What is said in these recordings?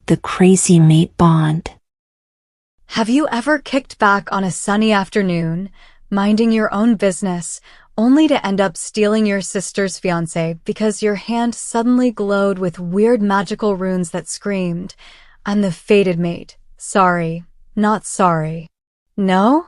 the crazy mate bond. Have you ever kicked back on a sunny afternoon, minding your own business, only to end up stealing your sister's fiancé because your hand suddenly glowed with weird magical runes that screamed, "I'm the fated mate. Sorry, not sorry." No?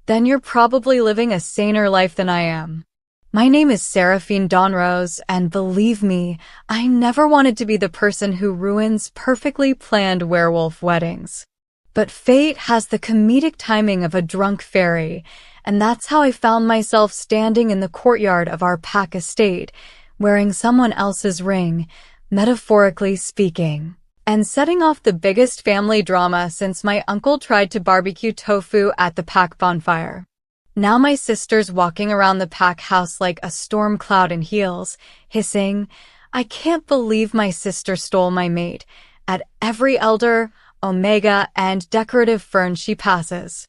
Then you're probably living a saner life than I am. My name is Seraphine Dawnrose, and believe me, I never wanted to be the person who ruins perfectly planned werewolf weddings. But fate has the comedic timing of a drunk fairy, and that's how I found myself standing in the courtyard of our Pack estate, wearing someone else's ring, metaphorically speaking, and setting off the biggest family drama since my uncle tried to barbecue tofu at the Pack bonfire. Now my sister's walking around the Pack house like a storm cloud in heels, hissing, "I can't believe my sister stole my mate," at every elder, omega, and decorative fern she passes.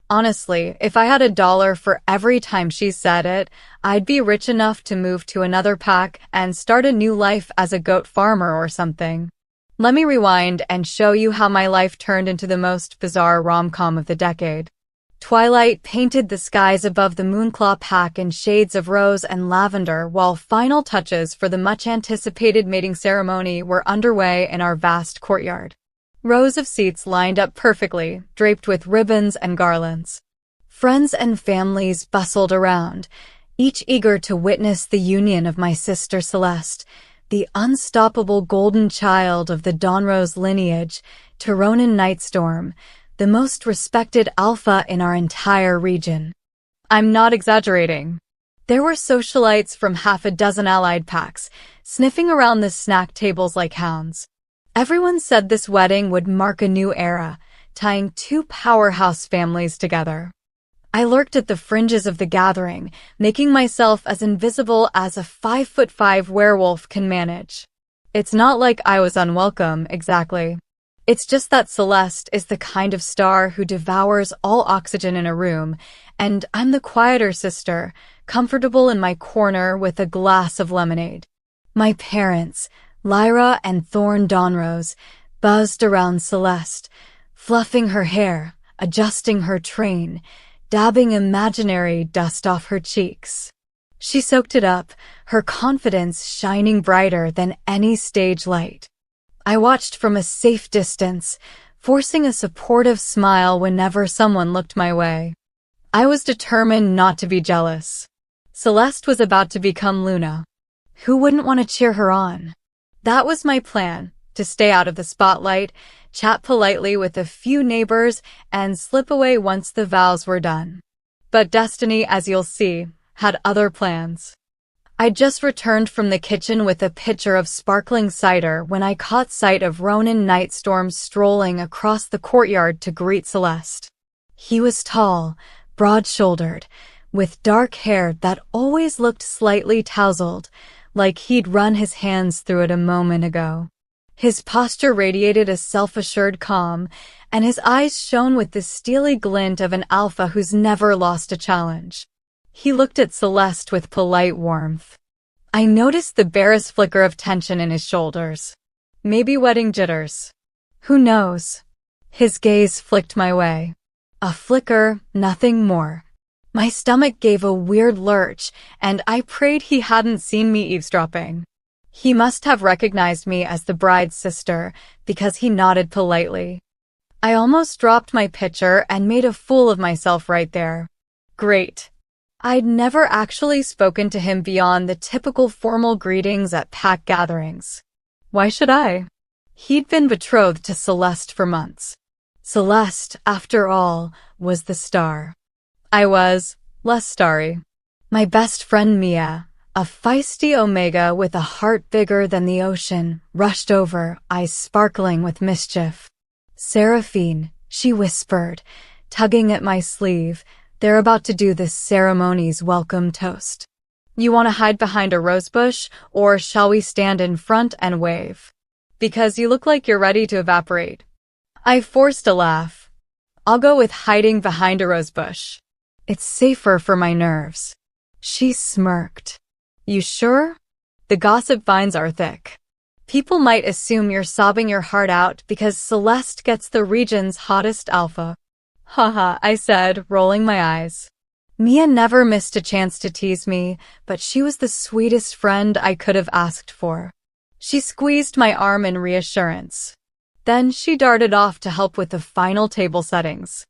Honestly, if I had $1 for every time she said it, I'd be rich enough to move to another Pack and start a new life as a goat farmer or something. Let me rewind and show you how my life turned into the most bizarre rom-com of the decade. Twilight painted the skies above the Moonclaw Pack in shades of rose and lavender, while final touches for the much-anticipated mating ceremony were underway in our vast courtyard. Rows of seats lined up perfectly, draped with ribbons and garlands. Friends and families bustled around, each eager to witness the union of my sister Celeste, the unstoppable golden child of the Dawnrose lineage, to Ronan Nightstorm, the most respected alpha in our entire region. I'm not exaggerating. There were socialites from half a dozen allied packs, sniffing around the snack tables like hounds. Everyone said this wedding would mark a new era, tying two powerhouse families together. I lurked at the fringes of the gathering, making myself as invisible as a 5'5" werewolf can manage. It's not like I was unwelcome, exactly. It's just that Celeste is the kind of star who devours all oxygen in a room, and I'm the quieter sister, comfortable in my corner with a glass of lemonade. My parents, Lyra and Thorn Dawnrose, buzzed around Celeste, fluffing her hair, adjusting her train, dabbing imaginary dust off her cheeks. She soaked it up, her confidence shining brighter than any stage light. I watched from a safe distance, forcing a supportive smile whenever someone looked my way. I was determined not to be jealous. Celeste was about to become Luna. Who wouldn't want to cheer her on? That was my plan, to stay out of the spotlight, chat politely with a few neighbors, and slip away once the vows were done. But destiny, as you'll see, had other plans. I'd just returned from the kitchen with a pitcher of sparkling cider when I caught sight of Ronan Nightstorm strolling across the courtyard to greet Celeste. He was tall, broad-shouldered, with dark hair that always looked slightly tousled, like he'd run his hands through it a moment ago. His posture radiated a self-assured calm, and his eyes shone with the steely glint of an alpha who's never lost a challenge. He looked at Celeste with polite warmth. I noticed the barest flicker of tension in his shoulders. Maybe wedding jitters. Who knows? His gaze flicked my way. A flicker, nothing more. My stomach gave a weird lurch, and I prayed he hadn't seen me eavesdropping. He must have recognized me as the bride's sister, because he nodded politely. I almost dropped my pitcher and made a fool of myself right there. Great. I'd never actually spoken to him beyond the typical formal greetings at Pack gatherings. Why should I? He'd been betrothed to Celeste for months. Celeste, after all, was the star. I was less starry. My best friend Mia, a feisty omega with a heart bigger than the ocean, rushed over, eyes sparkling with mischief. "Seraphine," she whispered, tugging at my sleeve, "they're about to do this ceremony's welcome toast. You want to hide behind a rosebush, or shall we stand in front and wave? Because you look like you're ready to evaporate." I forced a laugh. "I'll go with hiding behind a rosebush. It's safer for my nerves." She smirked. "You sure? The gossip vines are thick." People might assume you're sobbing your heart out because Celeste gets the region's hottest alpha. Haha, I said, rolling my eyes. Mia never missed a chance to tease me, but she was the sweetest friend I could have asked for. She squeezed my arm in reassurance. Then she darted off to help with the final table settings.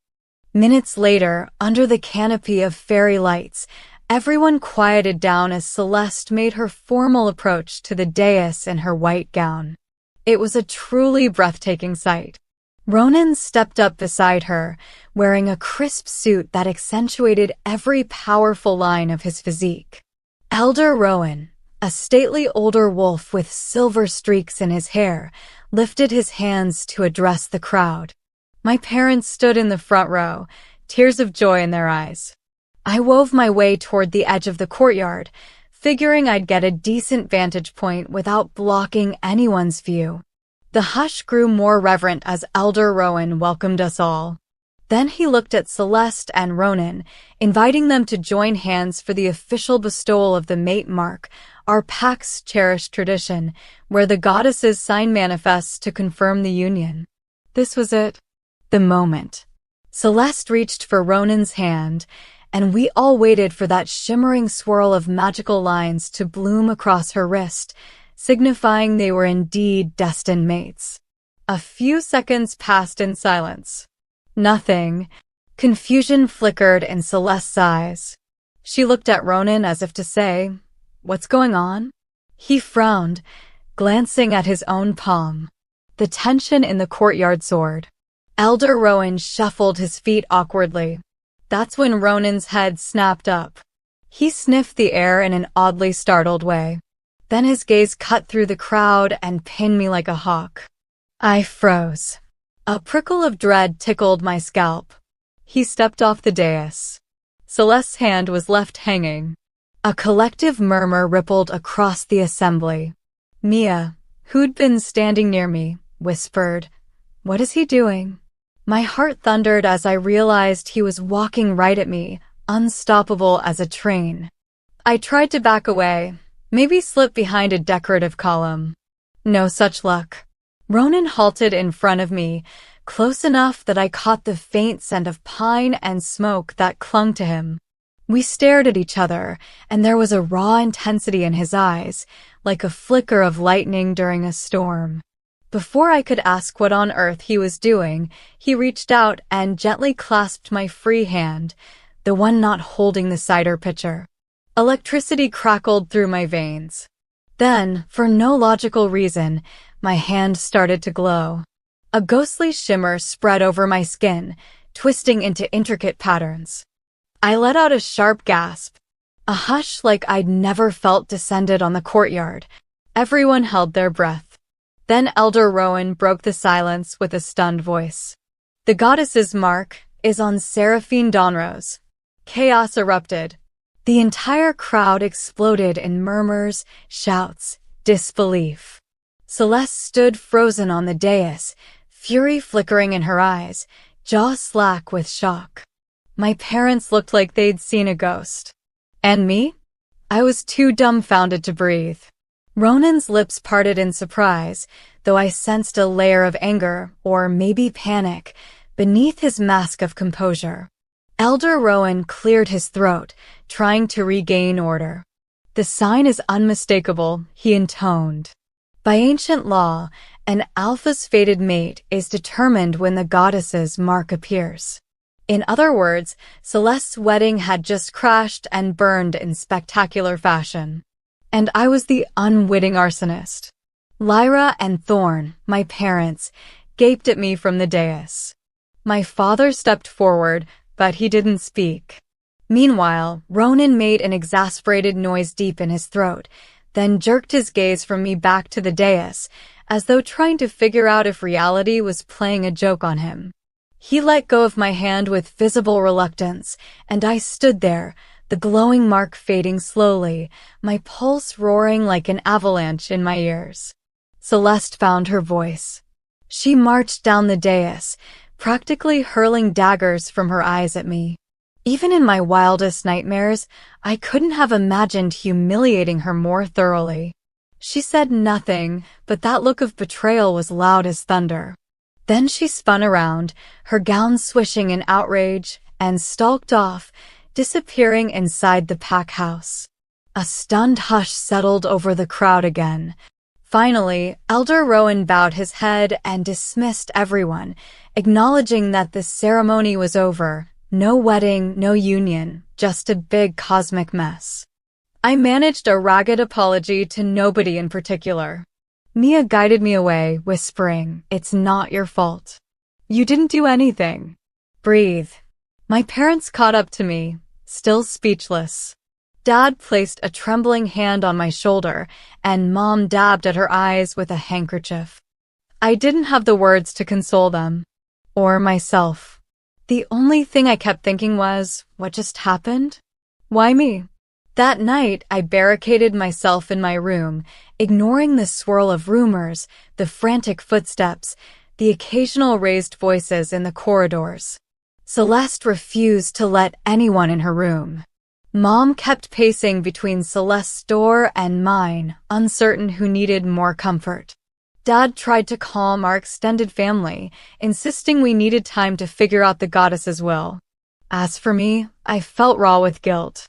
Minutes later, under the canopy of fairy lights, everyone quieted down as Celeste made her formal approach to the dais in her white gown. It was a truly breathtaking sight. Ronan stepped up beside her, wearing a crisp suit that accentuated every powerful line of his physique. Elder Rowan, a stately older wolf with silver streaks in his hair, lifted his hands to address the crowd. My parents stood in the front row, tears of joy in their eyes. I wove my way toward the edge of the courtyard, figuring I'd get a decent vantage point without blocking anyone's view. The hush grew more reverent as Elder Rowan welcomed us all. Then he looked at Celeste and Ronan, inviting them to join hands for the official bestowal of the mate mark, our pack's cherished tradition, where the goddesses sign manifests to confirm the union. This was it. The moment. Celeste reached for Ronan's hand, and we all waited for that shimmering swirl of magical lines to bloom across her wrist, signifying they were indeed destined mates. A few seconds passed in silence. Nothing. Confusion flickered in Celeste's eyes. She looked at Ronan as if to say, "What's going on?" He frowned, glancing at his own palm. The tension in the courtyard soared. Elder Rowan shuffled his feet awkwardly. That's when Ronan's head snapped up. He sniffed the air in an oddly startled way. Then his gaze cut through the crowd and pinned me like a hawk. I froze. A prickle of dread tickled my scalp. He stepped off the dais. Celeste's hand was left hanging. A collective murmur rippled across the assembly. Mia, who'd been standing near me, whispered, "What is he doing?" My heart thundered as I realized he was walking right at me, unstoppable as a train. I tried to back away, maybe slip behind a decorative column. No such luck. Ronan halted in front of me, close enough that I caught the faint scent of pine and smoke that clung to him. We stared at each other, and there was a raw intensity in his eyes, like a flicker of lightning during a storm. Before I could ask what on earth he was doing, he reached out and gently clasped my free hand, the one not holding the cider pitcher. Electricity crackled through my veins. Then, for no logical reason, my hand started to glow. A ghostly shimmer spread over my skin, twisting into intricate patterns. I let out a sharp gasp. A hush like I'd never felt descended on the courtyard. Everyone held their breath. Then Elder Rowan broke the silence with a stunned voice. "The goddess's mark is on Seraphine Dawnrose." Chaos erupted. The entire crowd exploded in murmurs, shouts, disbelief. Celeste stood frozen on the dais, fury flickering in her eyes, jaw slack with shock. My parents looked like they'd seen a ghost. And me? I was too dumbfounded to breathe. Ronan's lips parted in surprise, though I sensed a layer of anger, or maybe panic, beneath his mask of composure. Elder Rowan cleared his throat, trying to regain order. "The sign is unmistakable," he intoned. By ancient law, an alpha's fated mate is determined when the goddess's mark appears. In other words, Celeste's wedding had just crashed and burned in spectacular fashion. And I was the unwitting arsonist. Lyra and Thorn, my parents, gaped at me from the dais. My father stepped forward, but he didn't speak. Meanwhile, Ronan made an exasperated noise deep in his throat, then jerked his gaze from me back to the dais, as though trying to figure out if reality was playing a joke on him. He let go of my hand with visible reluctance, and I stood there, the glowing mark fading slowly, my pulse roaring like an avalanche in my ears. Celeste found her voice. She marched down the dais, practically hurling daggers from her eyes at me. Even in my wildest nightmares, I couldn't have imagined humiliating her more thoroughly. She said nothing, but that look of betrayal was loud as thunder. Then she spun around, her gown swishing in outrage, and stalked off, disappearing inside the pack house. A stunned hush settled over the crowd again. Finally, Elder Rowan bowed his head and dismissed everyone, acknowledging that the ceremony was over. No wedding, no union, just a big cosmic mess. I managed a ragged apology to nobody in particular. Mia guided me away, whispering, "It's not your fault. You didn't do anything. Breathe." My parents caught up to me, still speechless. Dad placed a trembling hand on my shoulder, and Mom dabbed at her eyes with a handkerchief. I didn't have the words to console them. Or myself. The only thing I kept thinking was, what just happened? Why me? That night, I barricaded myself in my room, ignoring the swirl of rumors, the frantic footsteps, the occasional raised voices in the corridors. Celeste refused to let anyone in her room. Mom kept pacing between Celeste's door and mine, uncertain who needed more comfort. Dad tried to calm our extended family, insisting we needed time to figure out the goddess's will. As for me, I felt raw with guilt.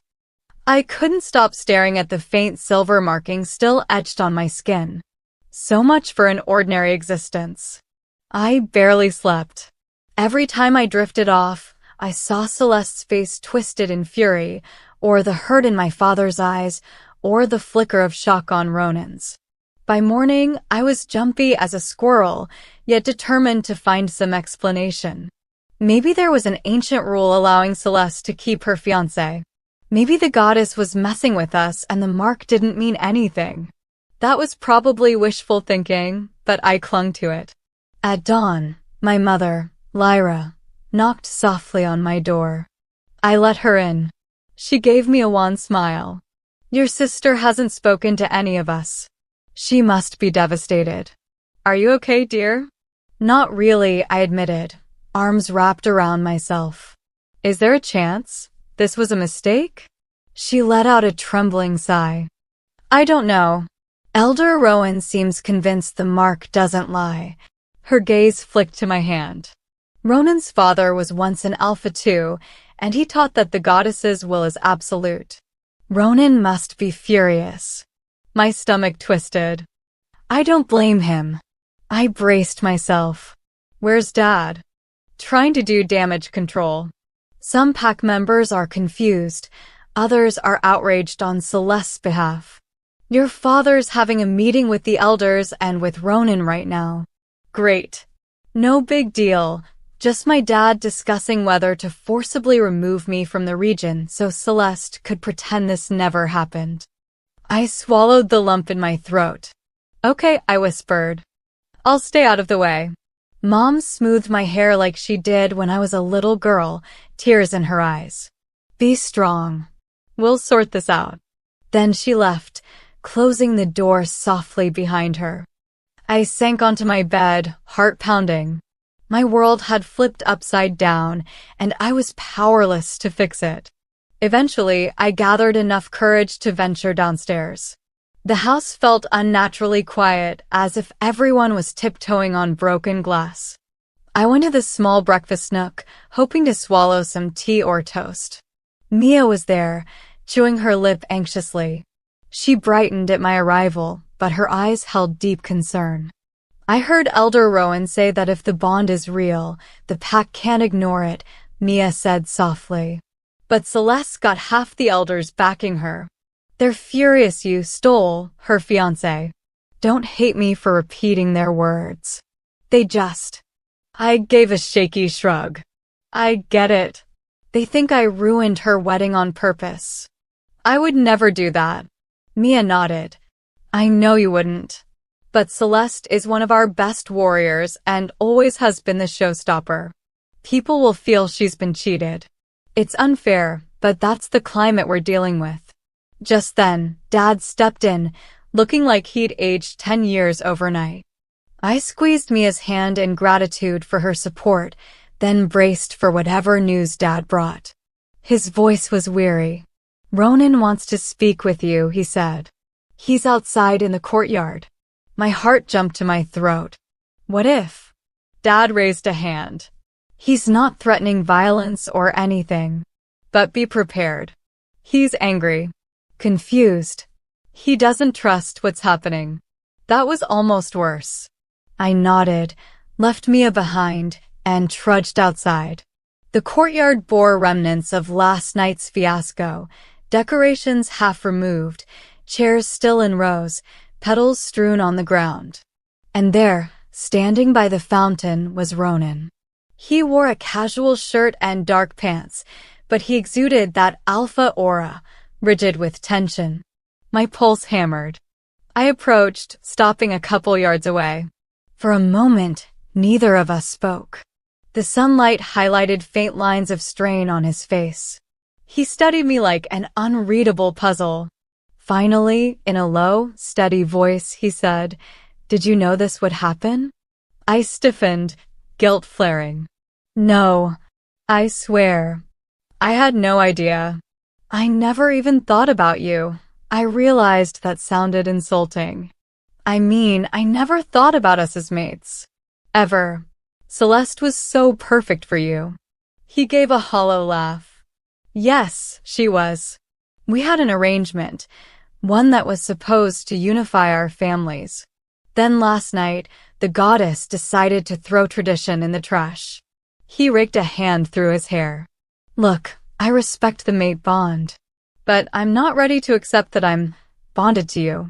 I couldn't stop staring at the faint silver marking still etched on my skin. So much for an ordinary existence. I barely slept. Every time I drifted off, I saw Celeste's face twisted in fury, or the hurt in my father's eyes, or the flicker of shock on Ronan's. By morning, I was jumpy as a squirrel, yet determined to find some explanation. Maybe there was an ancient rule allowing Celeste to keep her fiancé. Maybe the goddess was messing with us and the mark didn't mean anything. That was probably wishful thinking, but I clung to it. At dawn, my mother, Lyra, knocked softly on my door. I let her in. She gave me a wan smile. "Your sister hasn't spoken to any of us. She must be devastated. Are you okay, dear?" "Not really," I admitted, arms wrapped around myself. "Is there a chance this was a mistake?" She let out a trembling sigh. "I don't know. Elder Rowan seems convinced the mark doesn't lie." Her gaze flicked to my hand. Ronan's father was once an alpha too, and he taught that the goddess's will is absolute. Ronan must be furious. My stomach twisted. I don't blame him. I braced myself. Where's Dad? Trying to do damage control. Some pack members are confused. Others are outraged on Celeste's behalf. Your father's having a meeting with the elders and with Ronan right now. Great. No big deal. Just my dad discussing whether to forcibly remove me from the region so Celeste could pretend this never happened. I swallowed the lump in my throat. "Okay," I whispered. "I'll stay out of the way." Mom smoothed my hair like she did when I was a little girl, tears in her eyes. "Be strong. We'll sort this out." Then she left, closing the door softly behind her. I sank onto my bed, heart pounding. My world had flipped upside down, and I was powerless to fix it. Eventually, I gathered enough courage to venture downstairs. The house felt unnaturally quiet, as if everyone was tiptoeing on broken glass. I went to the small breakfast nook, hoping to swallow some tea or toast. Mia was there, chewing her lip anxiously. She brightened at my arrival, but her eyes held deep concern. I heard Elder Rowan say that if the bond is real, the pack can't ignore it, Mia said softly. But Celeste got half the elders backing her. They're furious you stole her fiancé. Don't hate me for repeating their words. They just... I gave a shaky shrug. I get it. They think I ruined her wedding on purpose. I would never do that. Mia nodded. I know you wouldn't. But Celeste is one of our best warriors and always has been the showstopper. People will feel she's been cheated. It's unfair, but that's the climate we're dealing with. Just then, Dad stepped in, looking like he'd aged 10 years overnight. I squeezed Mia's hand in gratitude for her support, then braced for whatever news Dad brought. His voice was weary. Ronan wants to speak with you, he said. He's outside in the courtyard. My heart jumped to my throat. What if? Dad raised a hand. He's not threatening violence or anything. But be prepared. He's angry. Confused. He doesn't trust what's happening. That was almost worse. I nodded, left Mia behind, and trudged outside. The courtyard bore remnants of last night's fiasco, decorations half removed, chairs still in rows, petals strewn on the ground. And there, standing by the fountain, was Ronan. He wore a casual shirt and dark pants, but he exuded that alpha aura, rigid with tension. My pulse hammered. I approached, stopping a couple yards away. For a moment, neither of us spoke. The sunlight highlighted faint lines of strain on his face. He studied me like an unreadable puzzle. Finally, in a low, steady voice, he said, "Did you know this would happen?" I stiffened, guilt flaring. No, I swear. I had no idea. I never even thought about you. I realized that sounded insulting. I mean, I never thought about us as mates. Ever. Celeste was so perfect for you. He gave a hollow laugh. Yes, she was. We had an arrangement, one that was supposed to unify our families. Then last night, the goddess decided to throw tradition in the trash. He raked a hand through his hair. Look, I respect the mate bond, but I'm not ready to accept that I'm bonded to you.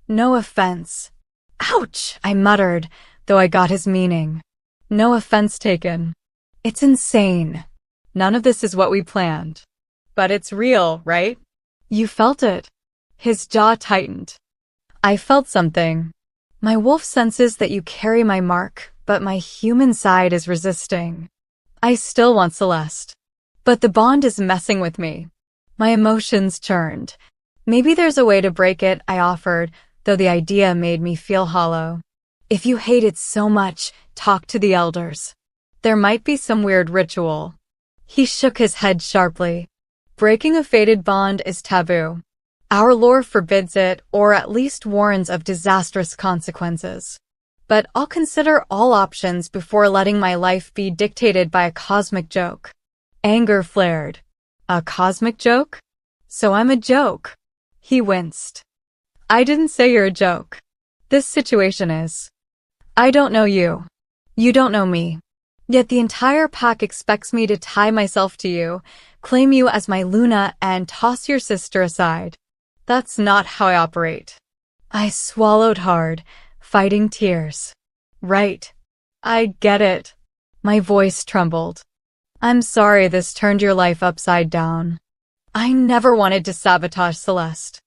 No offense. Ouch, I muttered, though I got his meaning. No offense taken. It's insane. None of this is what we planned. But it's real, right? You felt it. His jaw tightened. I felt something. My wolf senses that you carry my mark, but my human side is resisting. I still want Celeste. But the bond is messing with me. My emotions churned. Maybe there's a way to break it, I offered, though the idea made me feel hollow. If you hate it so much, talk to the elders. There might be some weird ritual. He shook his head sharply. Breaking a fated bond is taboo. Our lore forbids it, or at least warns of disastrous consequences. But I'll consider all options before letting my life be dictated by a cosmic joke. Anger flared. A cosmic joke? So I'm a joke. He winced. I didn't say you're a joke. This situation is. I don't know you. You don't know me. Yet the entire pack expects me to tie myself to you, claim you as my Luna, and toss your sister aside. That's not how I operate. I swallowed hard, fighting tears. Right. I get it. My voice trembled. I'm sorry this turned your life upside down. I never wanted to sabotage Celeste.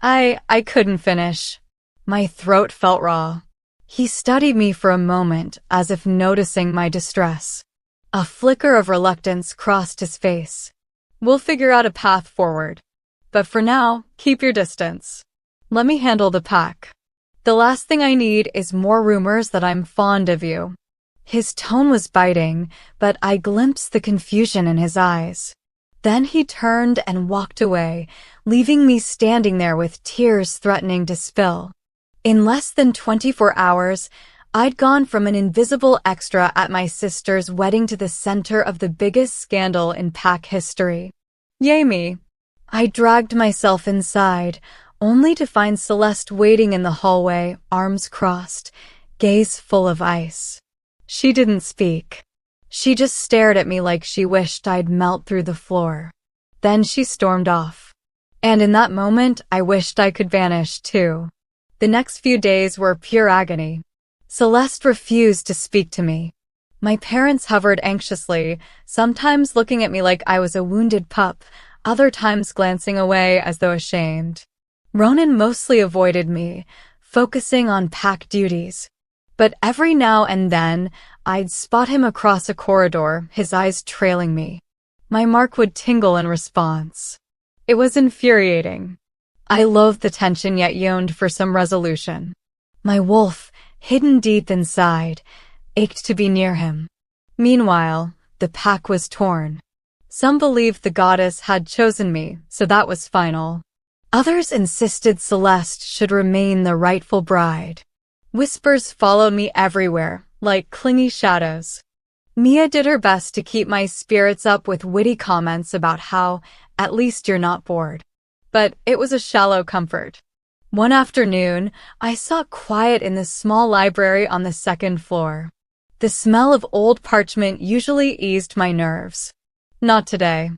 I couldn't finish. My throat felt raw. He studied me for a moment, as if noticing my distress. A flicker of reluctance crossed his face. We'll figure out a path forward. But for now, keep your distance. Let me handle the pack. The last thing I need is more rumors that I'm fond of you. His tone was biting, but I glimpsed the confusion in his eyes. Then he turned and walked away, leaving me standing there with tears threatening to spill. In less than 24 hours, I'd gone from an invisible extra at my sister's wedding to the center of the biggest scandal in pack history. Yay me. I dragged myself inside, only to find Celeste waiting in the hallway, arms crossed, gaze full of ice. She didn't speak. She just stared at me like she wished I'd melt through the floor. Then she stormed off. And in that moment, I wished I could vanish too. The next few days were pure agony. Celeste refused to speak to me. My parents hovered anxiously, sometimes looking at me like I was a wounded pup, other times glancing away as though ashamed. Ronan mostly avoided me, focusing on pack duties. But every now and then, I'd spot him across a corridor, his eyes trailing me. My mark would tingle in response. It was infuriating. I loathed the tension yet yearned for some resolution. My wolf, hidden deep inside, ached to be near him. Meanwhile, the pack was torn. Some believed the goddess had chosen me, so that was final. Others insisted Celeste should remain the rightful bride. Whispers followed me everywhere, like clingy shadows. Mia did her best to keep my spirits up with witty comments about how, at least you're not bored. But it was a shallow comfort. One afternoon, I sat quiet in the small library on the second floor. The smell of old parchment usually eased my nerves. Not today.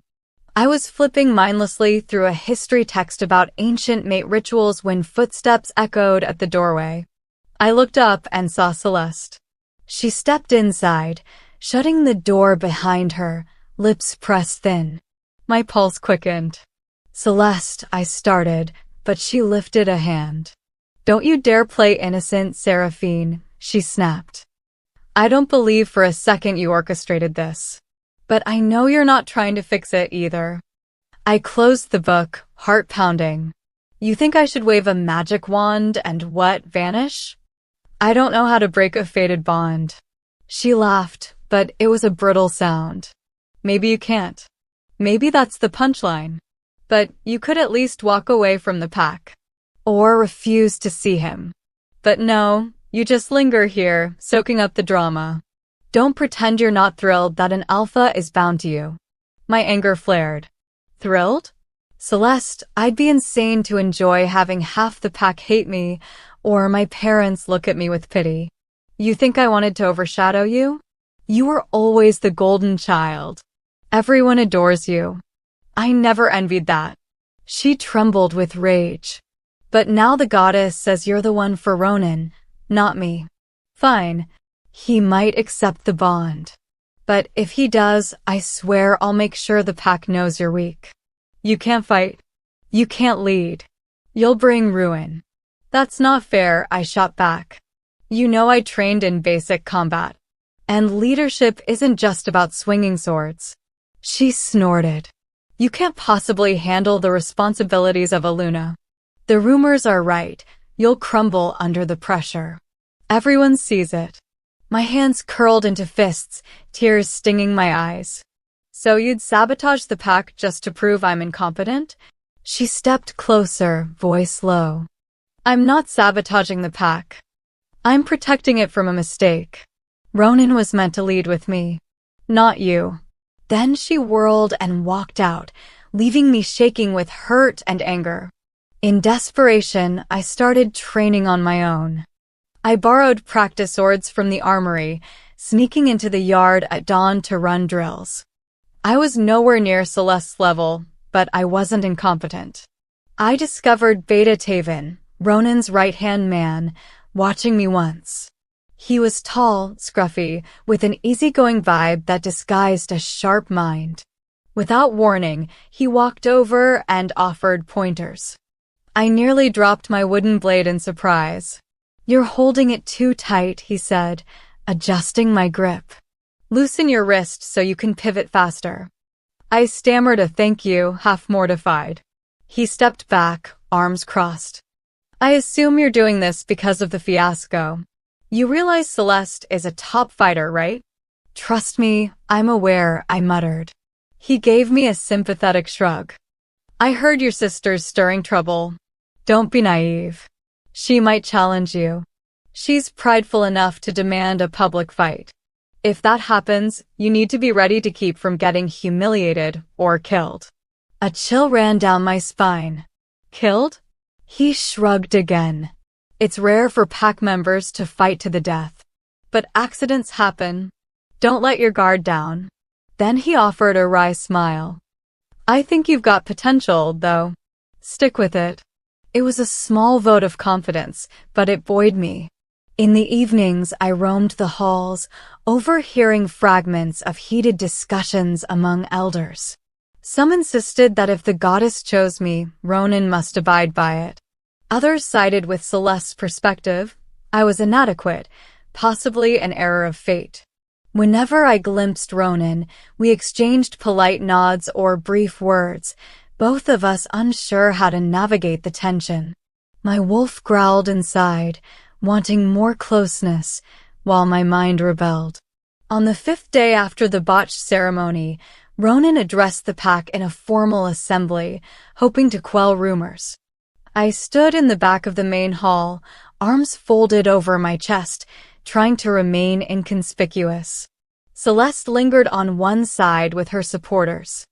I was flipping mindlessly through a history text about ancient mate rituals when footsteps echoed at the doorway. I looked up and saw Celeste. She stepped inside, shutting the door behind her, lips pressed thin. My pulse quickened. "Celeste," I started, but she lifted a hand. "Don't you dare play innocent, Seraphine," she snapped. "I don't believe for a second you orchestrated this. But I know you're not trying to fix it either." I closed the book, heart pounding. "You think I should wave a magic wand and what, vanish? I don't know how to break a fated bond." She laughed, but it was a brittle sound. "Maybe you can't. Maybe that's the punchline. But you could at least walk away from the pack. Or refuse to see him. But no, you just linger here, soaking up the drama. Don't pretend you're not thrilled that an alpha is bound to you." My anger flared. Thrilled? Celeste, I'd be insane to enjoy having half the pack hate me, or my parents look at me with pity. You think I wanted to overshadow you? You were always the golden child. Everyone adores you. I never envied that. She trembled with rage. But now the goddess says you're the one for Ronan, not me. Fine. He might accept the bond. But if he does, I swear I'll make sure the pack knows you're weak. You can't fight. You can't lead. You'll bring ruin. That's not fair, I shot back. You know I trained in basic combat. And leadership isn't just about swinging swords. She snorted. You can't possibly handle the responsibilities of a Luna. The rumors are right. You'll crumble under the pressure. Everyone sees it. My hands curled into fists, tears stinging my eyes. So you'd sabotage the pack just to prove I'm incompetent? She stepped closer, voice low. I'm not sabotaging the pack. I'm protecting it from a mistake. Ronan was meant to lead with me, not you. Then she whirled and walked out, leaving me shaking with hurt and anger. In desperation, I started training on my own. I borrowed practice swords from the armory, sneaking into the yard at dawn to run drills. I was nowhere near Celeste's level, but I wasn't incompetent. I discovered Beta Taven, Ronan's right-hand man, watching me once. He was tall, scruffy, with an easygoing vibe that disguised a sharp mind. Without warning, he walked over and offered pointers. I nearly dropped my wooden blade in surprise. You're holding it too tight, he said, adjusting my grip. Loosen your wrist so you can pivot faster. I stammered a thank you, half mortified. He stepped back, arms crossed. I assume you're doing this because of the fiasco. You realize Celeste is a top fighter, right? Trust me, I'm aware, I muttered. He gave me a sympathetic shrug. I heard your sister's stirring trouble. Don't be naive. She might challenge you. She's prideful enough to demand a public fight. If that happens, you need to be ready to keep from getting humiliated or killed. A chill ran down my spine. Killed? He shrugged again. It's rare for pack members to fight to the death. But accidents happen. Don't let your guard down. Then he offered a wry smile. I think you've got potential, though. Stick with it. It was a small vote of confidence, but it buoyed me. In the evenings, I roamed the halls, overhearing fragments of heated discussions among elders. Some insisted that if the goddess chose me, Ronan must abide by it. Others sided with Celeste's perspective. I was inadequate, possibly an error of fate. Whenever I glimpsed Ronan, we exchanged polite nods or brief words, both of us unsure how to navigate the tension. My wolf growled inside, wanting more closeness, while my mind rebelled. On the 5th day after the botched ceremony, Ronan addressed the pack in a formal assembly, hoping to quell rumors. I stood in the back of the main hall, arms folded over my chest, trying to remain inconspicuous. Celeste lingered on one side with her supporters.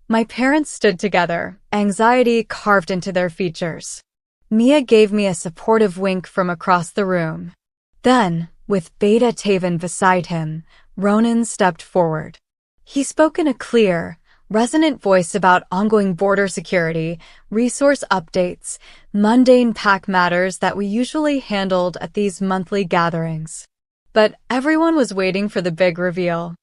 My parents stood together, anxiety carved into their features. Mia gave me a supportive wink from across the room. Then, with Beta Taven beside him, Ronan stepped forward. He spoke in a clear, resonant voice about ongoing border security, resource updates, mundane pack matters that we usually handled at these monthly gatherings. But everyone was waiting for the big reveal.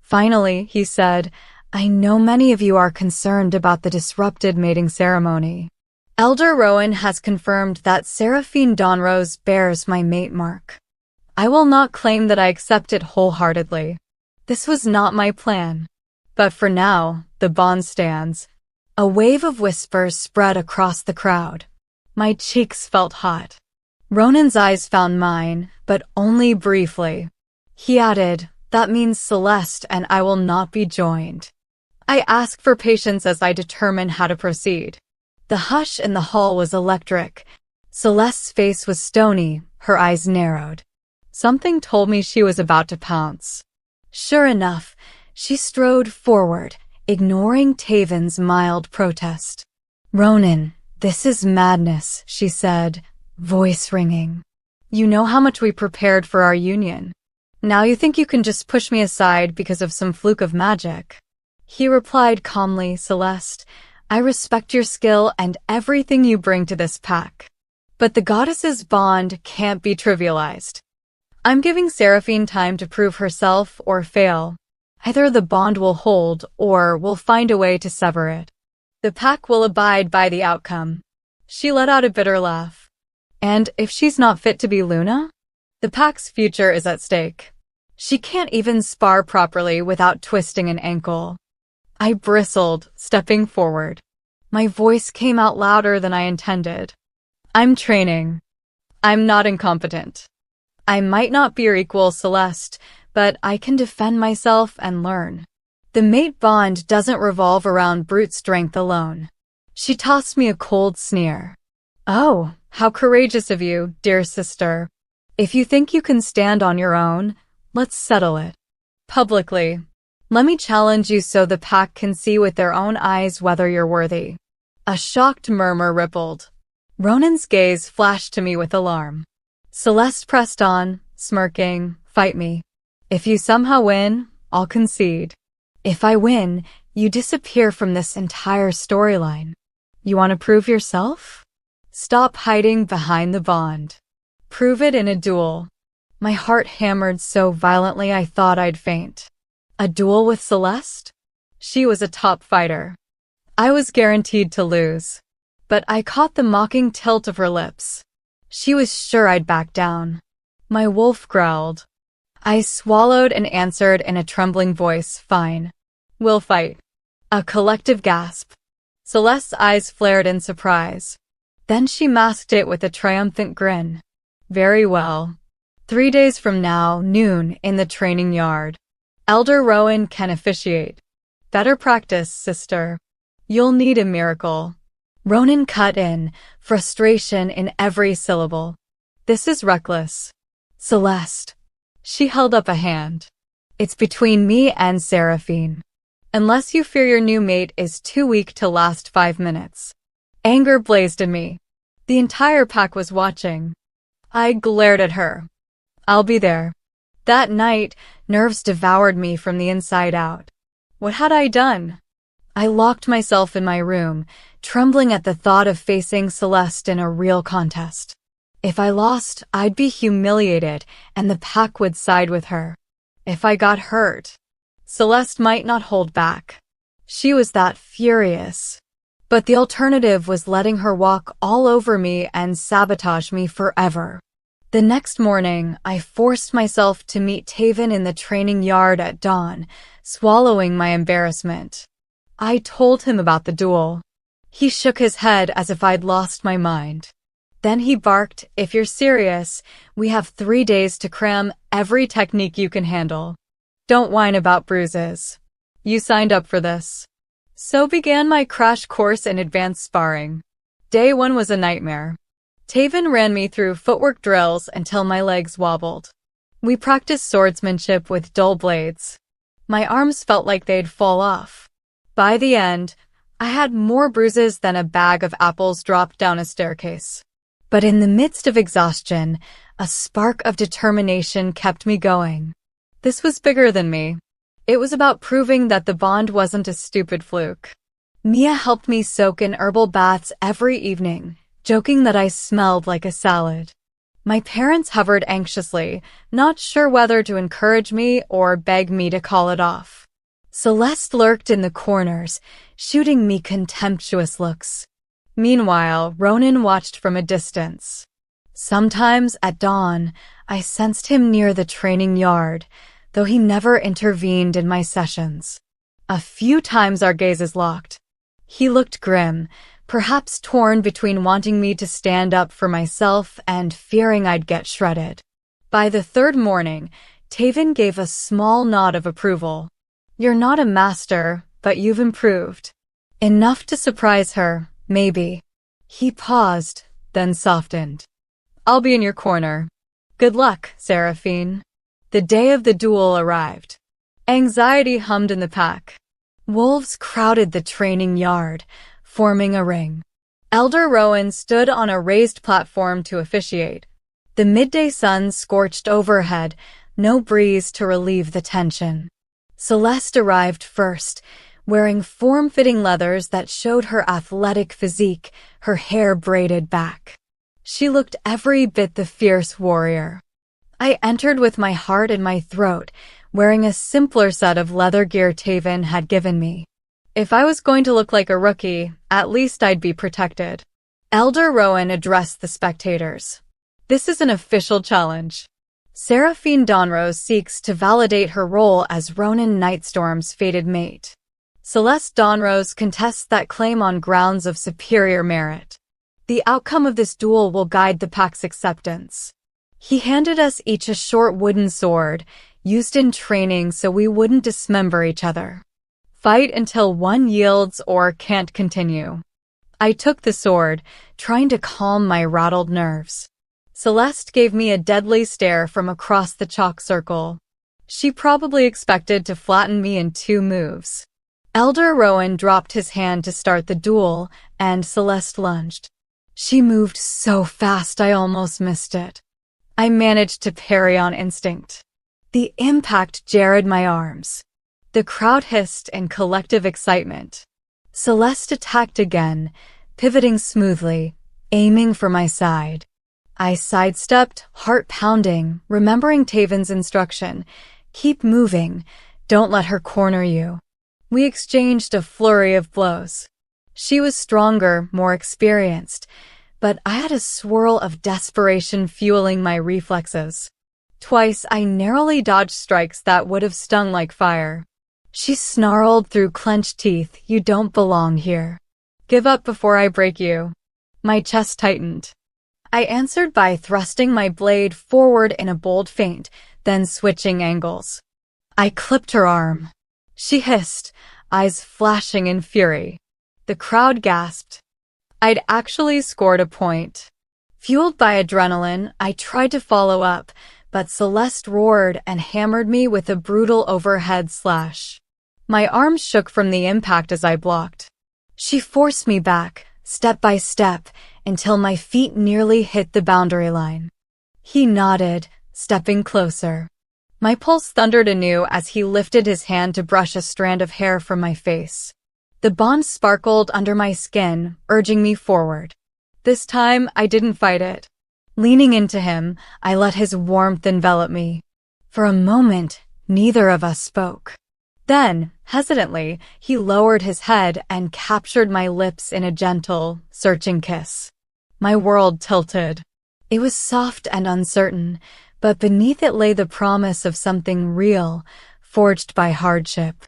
Finally, he said, "I know many of you are concerned about the disrupted mating ceremony. Elder Rowan has confirmed that Seraphine Dawnrose bears my mate mark. I will not claim that I accept it wholeheartedly. This was not my plan. But for now, the bond stands." A wave of whispers spread across the crowd. My cheeks felt hot. Ronan's eyes found mine, but only briefly. He added, "That means Celeste and I will not be joined." I asked for patience as I determined how to proceed. The hush in the hall was electric. Celeste's face was stony, her eyes narrowed. Something told me she was about to pounce. Sure enough, she strode forward, ignoring Taven's mild protest. "Ronan, this is madness," she said, voice ringing. "You know how much we prepared for our union. Now you think you can just push me aside because of some fluke of magic?" He replied calmly, "Celeste, I respect your skill and everything you bring to this pack. But the goddess's bond can't be trivialized. I'm giving Seraphine time to prove herself or fail. Either the bond will hold or we'll find a way to sever it. The pack will abide by the outcome." She let out a bitter laugh. "And if she's not fit to be Luna? The pack's future is at stake. She can't even spar properly without twisting an ankle." I bristled, stepping forward. My voice came out louder than I intended. "I'm training. I'm not incompetent. I might not be your equal, Celeste, but I can defend myself and learn. The mate bond doesn't revolve around brute strength alone." She tossed me a cold sneer. "Oh, how courageous of you, dear sister. If you think you can stand on your own, let's settle it. Publicly. Let me challenge you so the pack can see with their own eyes whether you're worthy." A shocked murmur rippled. Ronan's gaze flashed to me with alarm. Celeste pressed on, smirking, "Fight me. If you somehow win, I'll concede. If I win, you disappear from this entire storyline. You want to prove yourself? Stop hiding behind the bond. Prove it in a duel." My heart hammered so violently I thought I'd faint. A duel with Celeste? She was a top fighter. I was guaranteed to lose. But I caught the mocking tilt of her lips. She was sure I'd back down. My wolf growled. I swallowed and answered in a trembling voice, "Fine. We'll fight." A collective gasp. Celeste's eyes flared in surprise. Then she masked it with a triumphant grin. "Very well. 3 days from now, noon, in the training yard. Elder Rowan can officiate. Better practice, sister. You'll need a miracle." Ronan cut in, frustration in every syllable. "This is reckless. Celeste." She held up a hand. "It's between me and Seraphine. Unless you fear your new mate is too weak to last 5 minutes. Anger blazed in me. The entire pack was watching. I glared at her. "I'll be there." That night, nerves devoured me from the inside out. What had I done? I locked myself in my room, trembling at the thought of facing Celeste in a real contest. If I lost, I'd be humiliated, and the pack would side with her. If I got hurt, Celeste might not hold back. She was that furious. But the alternative was letting her walk all over me and sabotage me forever. The next morning, I forced myself to meet Taven in the training yard at dawn, swallowing my embarrassment. I told him about the duel. He shook his head as if I'd lost my mind. Then he barked, "If you're serious, we have 3 days to cram every technique you can handle. Don't whine about bruises. You signed up for this." So began my crash course in advanced sparring. Day 1 was a nightmare. Taven ran me through footwork drills until my legs wobbled. We practiced swordsmanship with dull blades. My arms felt like they'd fall off. By the end, I had more bruises than a bag of apples dropped down a staircase. But in the midst of exhaustion, a spark of determination kept me going. This was bigger than me. It was about proving that the bond wasn't a stupid fluke. Mia helped me soak in herbal baths every evening, joking that I smelled like a salad. My parents hovered anxiously, not sure whether to encourage me or beg me to call it off. Celeste lurked in the corners, shooting me contemptuous looks. Meanwhile, Ronan watched from a distance. Sometimes, at dawn, I sensed him near the training yard, though he never intervened in my sessions. A few times our gazes locked. He looked grim, perhaps torn between wanting me to stand up for myself and fearing I'd get shredded. By the third morning, Taven gave a small nod of approval. "You're not a master, but you've improved." Enough to surprise her, maybe. He paused, then softened. "I'll be in your corner. Good luck, Seraphine." The day of the duel arrived. Anxiety hummed in the pack. Wolves crowded the training yard, forming a ring. Elder Rowan stood on a raised platform to officiate. The midday sun scorched overhead, no breeze to relieve the tension. Celeste arrived first, wearing form-fitting leathers that showed her athletic physique, her hair braided back. She looked every bit the fierce warrior. I entered with my heart in my throat, wearing a simpler set of leather gear Taven had given me. If I was going to look like a rookie, at least I'd be protected. Elder Rowan addressed the spectators. "This is an official challenge. Seraphine Dawnrose seeks to validate her role as Ronan Nightstorm's fated mate. Celeste Dawnrose contests that claim on grounds of superior merit. The outcome of this duel will guide the pack's acceptance." He handed us each a short wooden sword, used in training so we wouldn't dismember each other. Fight until one yields or can't continue. I took the sword, trying to calm my rattled nerves. Celeste gave me a deadly stare from across the chalk circle. She probably expected to flatten me in 2 moves. Elder Rowan dropped his hand to start the duel, and Celeste lunged. She moved so fast I almost missed it. I managed to parry on instinct. The impact jarred my arms. The crowd hissed in collective excitement. Celeste attacked again, pivoting smoothly, aiming for my side. I sidestepped, heart pounding, remembering Taven's instruction. "Keep moving. Don't let her corner you." We exchanged a flurry of blows. She was stronger, more experienced, but I had a swirl of desperation fueling my reflexes. Twice I narrowly dodged strikes that would have stung like fire. She snarled through clenched teeth, "You don't belong here. Give up before I break you." My chest tightened. I answered by thrusting my blade forward in a bold feint, then switching angles. I clipped her arm. She hissed, eyes flashing in fury. The crowd gasped. I'd actually scored a point. Fueled by adrenaline, I tried to follow up, but Celeste roared and hammered me with a brutal overhead slash. My arms shook from the impact as I blocked. She forced me back, step by step, until my feet nearly hit the boundary line. He nodded, stepping closer. My pulse thundered anew as he lifted his hand to brush a strand of hair from my face. The bond sparkled under my skin, urging me forward. This time, I didn't fight it. Leaning into him, I let his warmth envelop me. For a moment, neither of us spoke. Then, hesitantly, he lowered his head and captured my lips in a gentle, searching kiss. My world tilted. It was soft and uncertain, but beneath it lay the promise of something real, forged by hardship.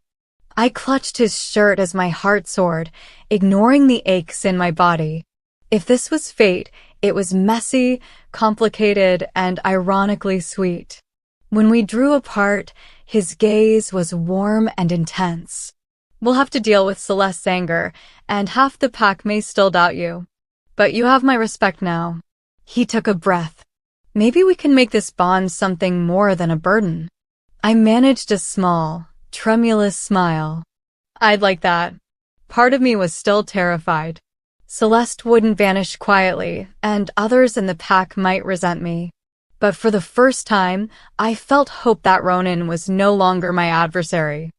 I clutched his shirt as my heart soared, ignoring the aches in my body. If this was fate, it was messy, complicated, and ironically sweet. When we drew apart, his gaze was warm and intense. "We'll have to deal with Celeste's anger, and half the pack may still doubt you." but you have my respect now." He took a breath. "Maybe we can make this bond something more than a burden." I managed a small, tremulous smile. "I'd like that." Part of me was still terrified. Celeste wouldn't vanish quietly, and others in the pack might resent me. But for the first time, I felt hope that Ronan was no longer my adversary.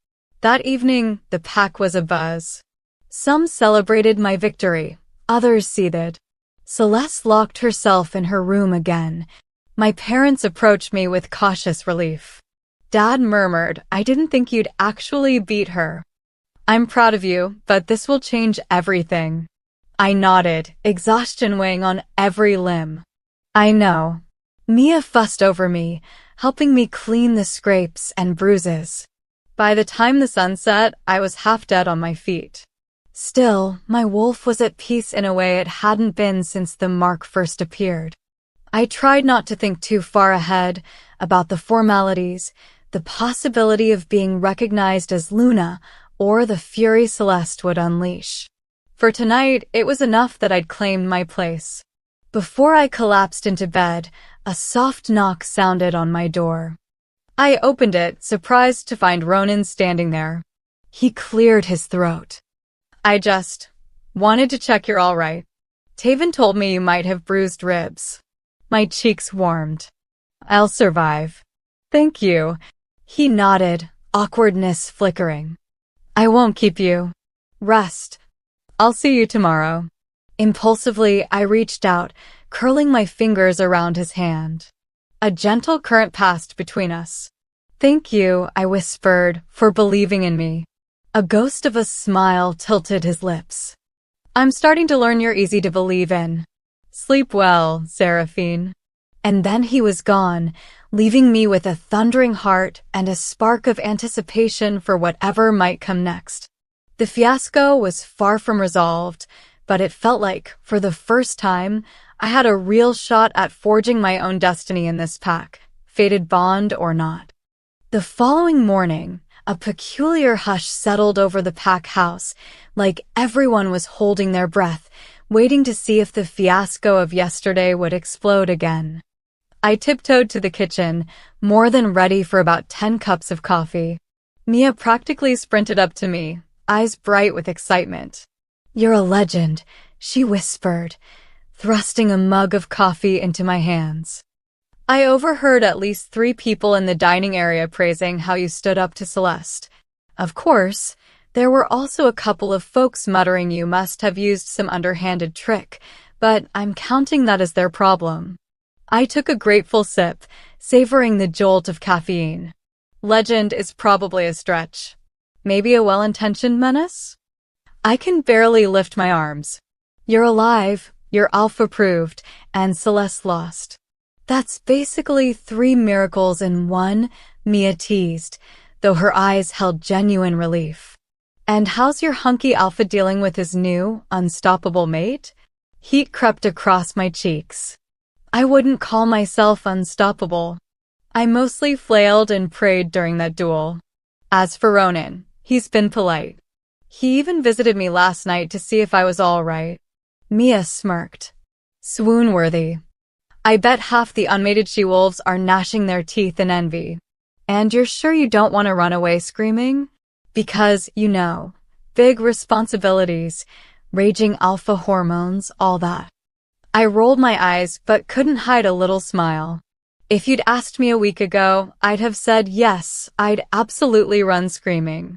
That evening, the pack was abuzz. Some celebrated my victory, others seethed. Celeste locked herself in her room again. My parents approached me with cautious relief. Dad murmured, "I didn't think you'd actually beat her." "I'm proud of you, but this will change everything." I nodded, exhaustion weighing on every limb. "I know." Mia fussed over me, helping me clean the scrapes and bruises. By the time the sun set, I was half dead on my feet. Still, my wolf was at peace in a way it hadn't been since the mark first appeared. I tried not to think too far ahead about the formalities, the possibility of being recognized as Luna, or the fury Celeste would unleash. For tonight, it was enough that I'd claimed my place. Before I collapsed into bed, a soft knock sounded on my door. I opened it, surprised to find Ronan standing there. He cleared his throat. "I just wanted to check you're all right. Taven told me you might have bruised ribs." My cheeks warmed. "I'll survive." "Thank you." He nodded, awkwardness flickering. "I won't keep you. Rest. I'll see you tomorrow." Impulsively, I reached out, curling my fingers around his hand. A gentle current passed between us. "Thank you," I whispered, "for believing in me." A ghost of a smile tilted his lips. "I'm starting to learn you're easy to believe in. Sleep well, Seraphine." And then he was gone, leaving me with a thundering heart and a spark of anticipation for whatever might come next. The fiasco was far from resolved, but it felt like, for the first time, I had a real shot at forging my own destiny in this pack, fated bond or not. The following morning, a peculiar hush settled over the pack house, like everyone was holding their breath, waiting to see if the fiasco of yesterday would explode again. I tiptoed to the kitchen, more than ready for about 10 cups of coffee. Mia practically sprinted up to me, eyes bright with excitement. "You're a legend," she whispered, thrusting a mug of coffee into my hands. "I overheard at least 3 people in the dining area praising how you stood up to Celeste. Of course, there were also a couple of folks muttering you must have used some underhanded trick, but I'm counting that as their problem." I took a grateful sip, savoring the jolt of caffeine. Legend is probably a stretch. Maybe a well-intentioned menace? I can barely lift my arms. "You're alive, you're alpha-proved, and Celeste lost." "That's basically 3 miracles in one," Mia teased, though her eyes held genuine relief. "And how's your hunky alpha dealing with his new, unstoppable mate?" Heat crept across my cheeks. I wouldn't call myself unstoppable. I mostly flailed and prayed during that duel. As for Ronan, he's been polite. He even visited me last night to see if I was all right. Mia smirked. "Swoon-worthy. I bet half the unmated she-wolves are gnashing their teeth in envy. And you're sure you don't want to run away screaming? Because, big responsibilities, raging alpha hormones, all that." I rolled my eyes but couldn't hide a little smile. If you'd asked me a week ago, I'd have said yes, I'd absolutely run screaming.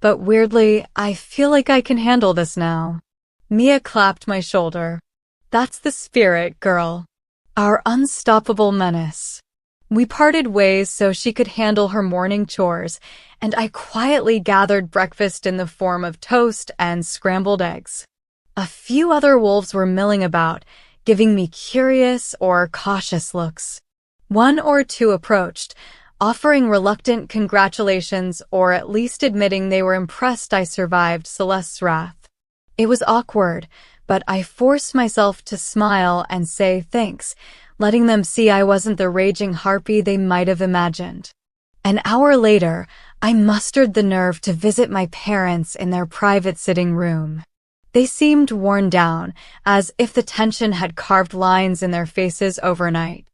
But weirdly, I feel like I can handle this now. Mia clapped my shoulder. "That's the spirit, girl. Our unstoppable menace." We parted ways so she could handle her morning chores, and I quietly gathered breakfast in the form of toast and scrambled eggs. A few other wolves were milling about, giving me curious or cautious looks. 1 or 2 approached, offering reluctant congratulations or at least admitting they were impressed I survived Celeste's wrath. It was awkward, but I forced myself to smile and say thanks, letting them see I wasn't the raging harpy they might have imagined. An hour later, I mustered the nerve to visit my parents in their private sitting room. They seemed worn down, as if the tension had carved lines in their faces overnight.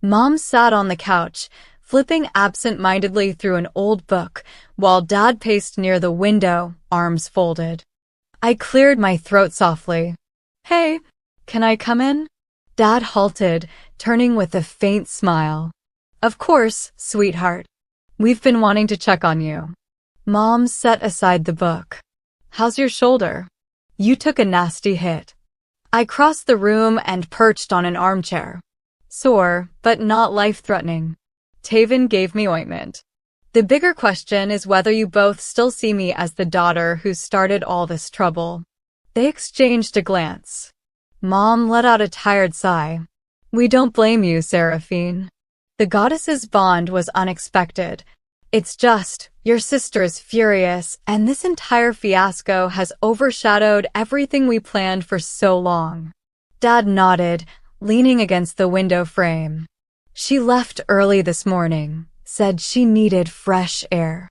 Mom sat on the couch, flipping absent-mindedly through an old book, while Dad paced near the window, arms folded. I cleared my throat softly. "Hey, can I come in?" Dad halted, turning with a faint smile. "Of course, sweetheart. We've been wanting to check on you." Mom set aside the book. "How's your shoulder? You took a nasty hit." I crossed the room and perched on an armchair. "Sore, but not life-threatening. Taven gave me ointment. The bigger question is whether you both still see me as the daughter who started all this trouble." They exchanged a glance. Mom let out a tired sigh. "We don't blame you, Seraphine. The goddess's bond was unexpected. It's just, your sister is furious, and this entire fiasco has overshadowed everything we planned for so long." Dad nodded, leaning against the window frame. "She left early this morning, said she needed fresh air.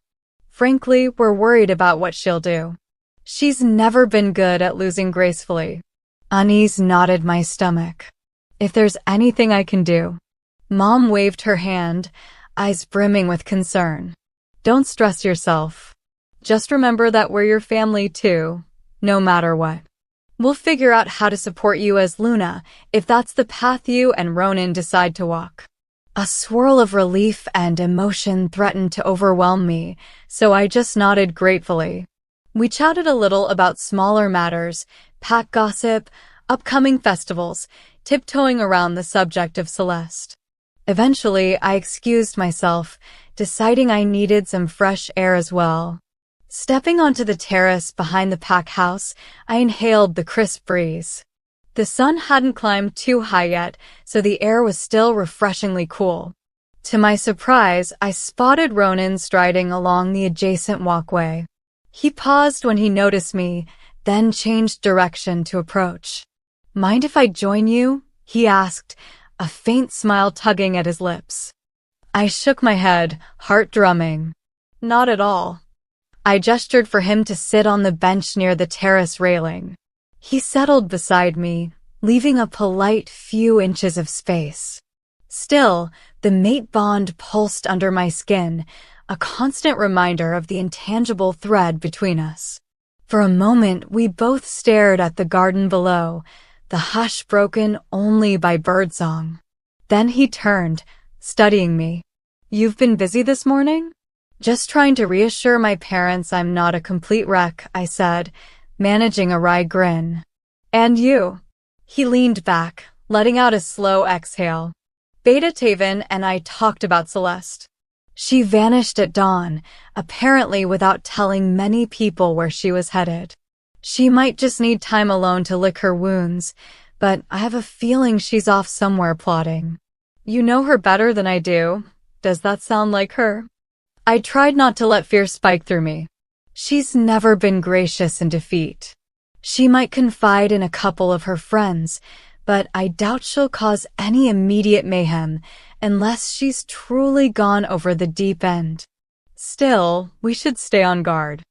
Frankly, we're worried about what she'll do. She's never been good at losing gracefully." Unease knotted my stomach. "If there's anything I can do." Mom waved her hand, eyes brimming with concern. "Don't stress yourself. Just remember that we're your family too, no matter what. We'll figure out how to support you as Luna, if that's the path you and Ronan decide to walk." A swirl of relief and emotion threatened to overwhelm me, so I just nodded gratefully. We chatted a little about smaller matters, pack gossip, upcoming festivals, tiptoeing around the subject of Celeste. Eventually, I excused myself, deciding I needed some fresh air as well. Stepping onto the terrace behind the pack house, I inhaled the crisp breeze. The sun hadn't climbed too high yet, so the air was still refreshingly cool. To my surprise, I spotted Ronan striding along the adjacent walkway. He paused when he noticed me, then changed direction to approach. "Mind if I join you?" he asked, a faint smile tugging at his lips. I shook my head, heart drumming. "Not at all." I gestured for him to sit on the bench near the terrace railing. He settled beside me, leaving a polite few inches of space. Still, the mate bond pulsed under my skin, a constant reminder of the intangible thread between us. For a moment, we both stared at the garden below, the hush broken only by birdsong. Then he turned, studying me. "You've been busy this morning?" "Just trying to reassure my parents I'm not a complete wreck," I said, managing a wry grin. "And you?" He leaned back, letting out a slow exhale. "Beta Taven and I talked about Celeste. She vanished at dawn, apparently without telling many people where she was headed. She might just need time alone to lick her wounds, but I have a feeling she's off somewhere plotting." "You know her better than I do. Does that sound like her?" I tried not to let fear spike through me. She's never been gracious in defeat. She might confide in a couple of her friends, but I doubt she'll cause any immediate mayhem unless she's truly gone over the deep end. Still, we should stay on guard.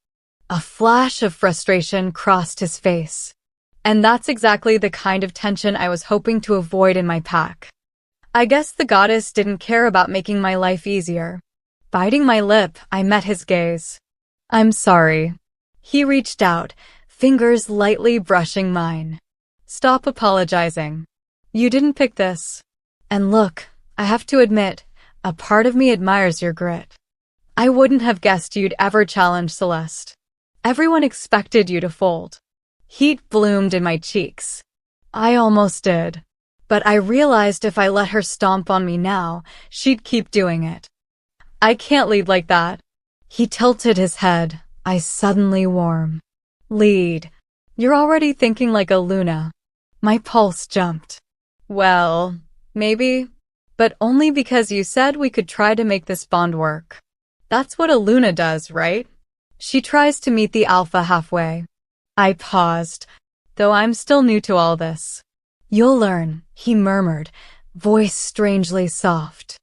A flash of frustration crossed his face. And that's exactly the kind of tension I was hoping to avoid in my pack. I guess the goddess didn't care about making my life easier. Biting my lip, I met his gaze. "I'm sorry." He reached out, fingers lightly brushing mine. "Stop apologizing. You didn't pick this. And look, I have to admit, a part of me admires your grit. I wouldn't have guessed you'd ever challenge Celeste. Everyone expected you to fold." Heat bloomed in my cheeks. I almost did. But I realized if I let her stomp on me now, she'd keep doing it. "I can't lead like that." He tilted his head, eyes suddenly warm. "Lead. You're already thinking like a Luna." My pulse jumped. "Well, maybe, but only because you said we could try to make this bond work. That's what a Luna does, right? She tries to meet the alpha halfway." I paused, though I'm still new to all this. "You'll learn," he murmured, voice strangely soft.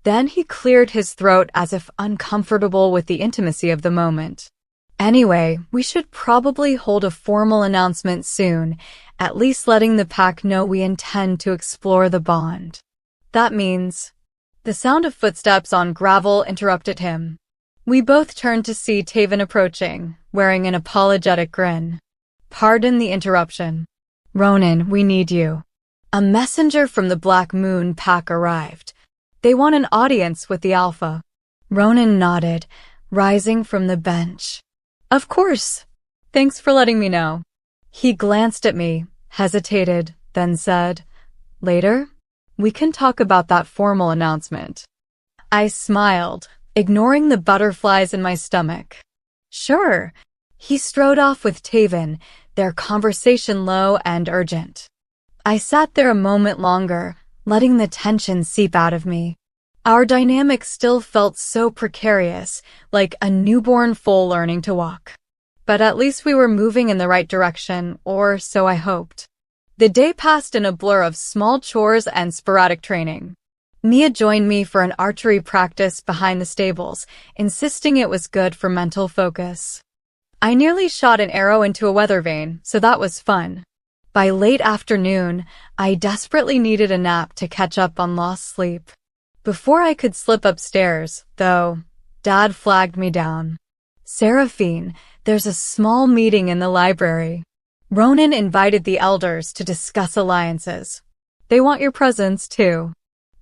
Then he cleared his throat as if uncomfortable with the intimacy of the moment. Anyway, we should probably hold a formal announcement soon, at least letting the pack know we intend to explore the bond. That means... The sound of footsteps on gravel interrupted him. We both turned to see Taven approaching, wearing an apologetic grin. Pardon the interruption. Ronan, we need you. A messenger from the Black Moon pack arrived. They want an audience with the Alpha. Ronan nodded, rising from the bench. Of course. Thanks for letting me know. He glanced at me, hesitated, then said, Later? We can talk about that formal announcement. I smiled, ignoring the butterflies in my stomach. Sure. He strode off with Taven, their conversation low and urgent. I sat there a moment longer, letting the tension seep out of me. Our dynamic still felt so precarious, like a newborn foal learning to walk. But at least we were moving in the right direction, or so I hoped. The day passed in a blur of small chores and sporadic training. Mia joined me for an archery practice behind the stables, insisting it was good for mental focus. I nearly shot an arrow into a weather vane, so that was fun. By late afternoon, I desperately needed a nap to catch up on lost sleep. Before I could slip upstairs, though, Dad flagged me down. Seraphine, there's a small meeting in the library. Ronan invited the elders to discuss alliances. They want your presence, too.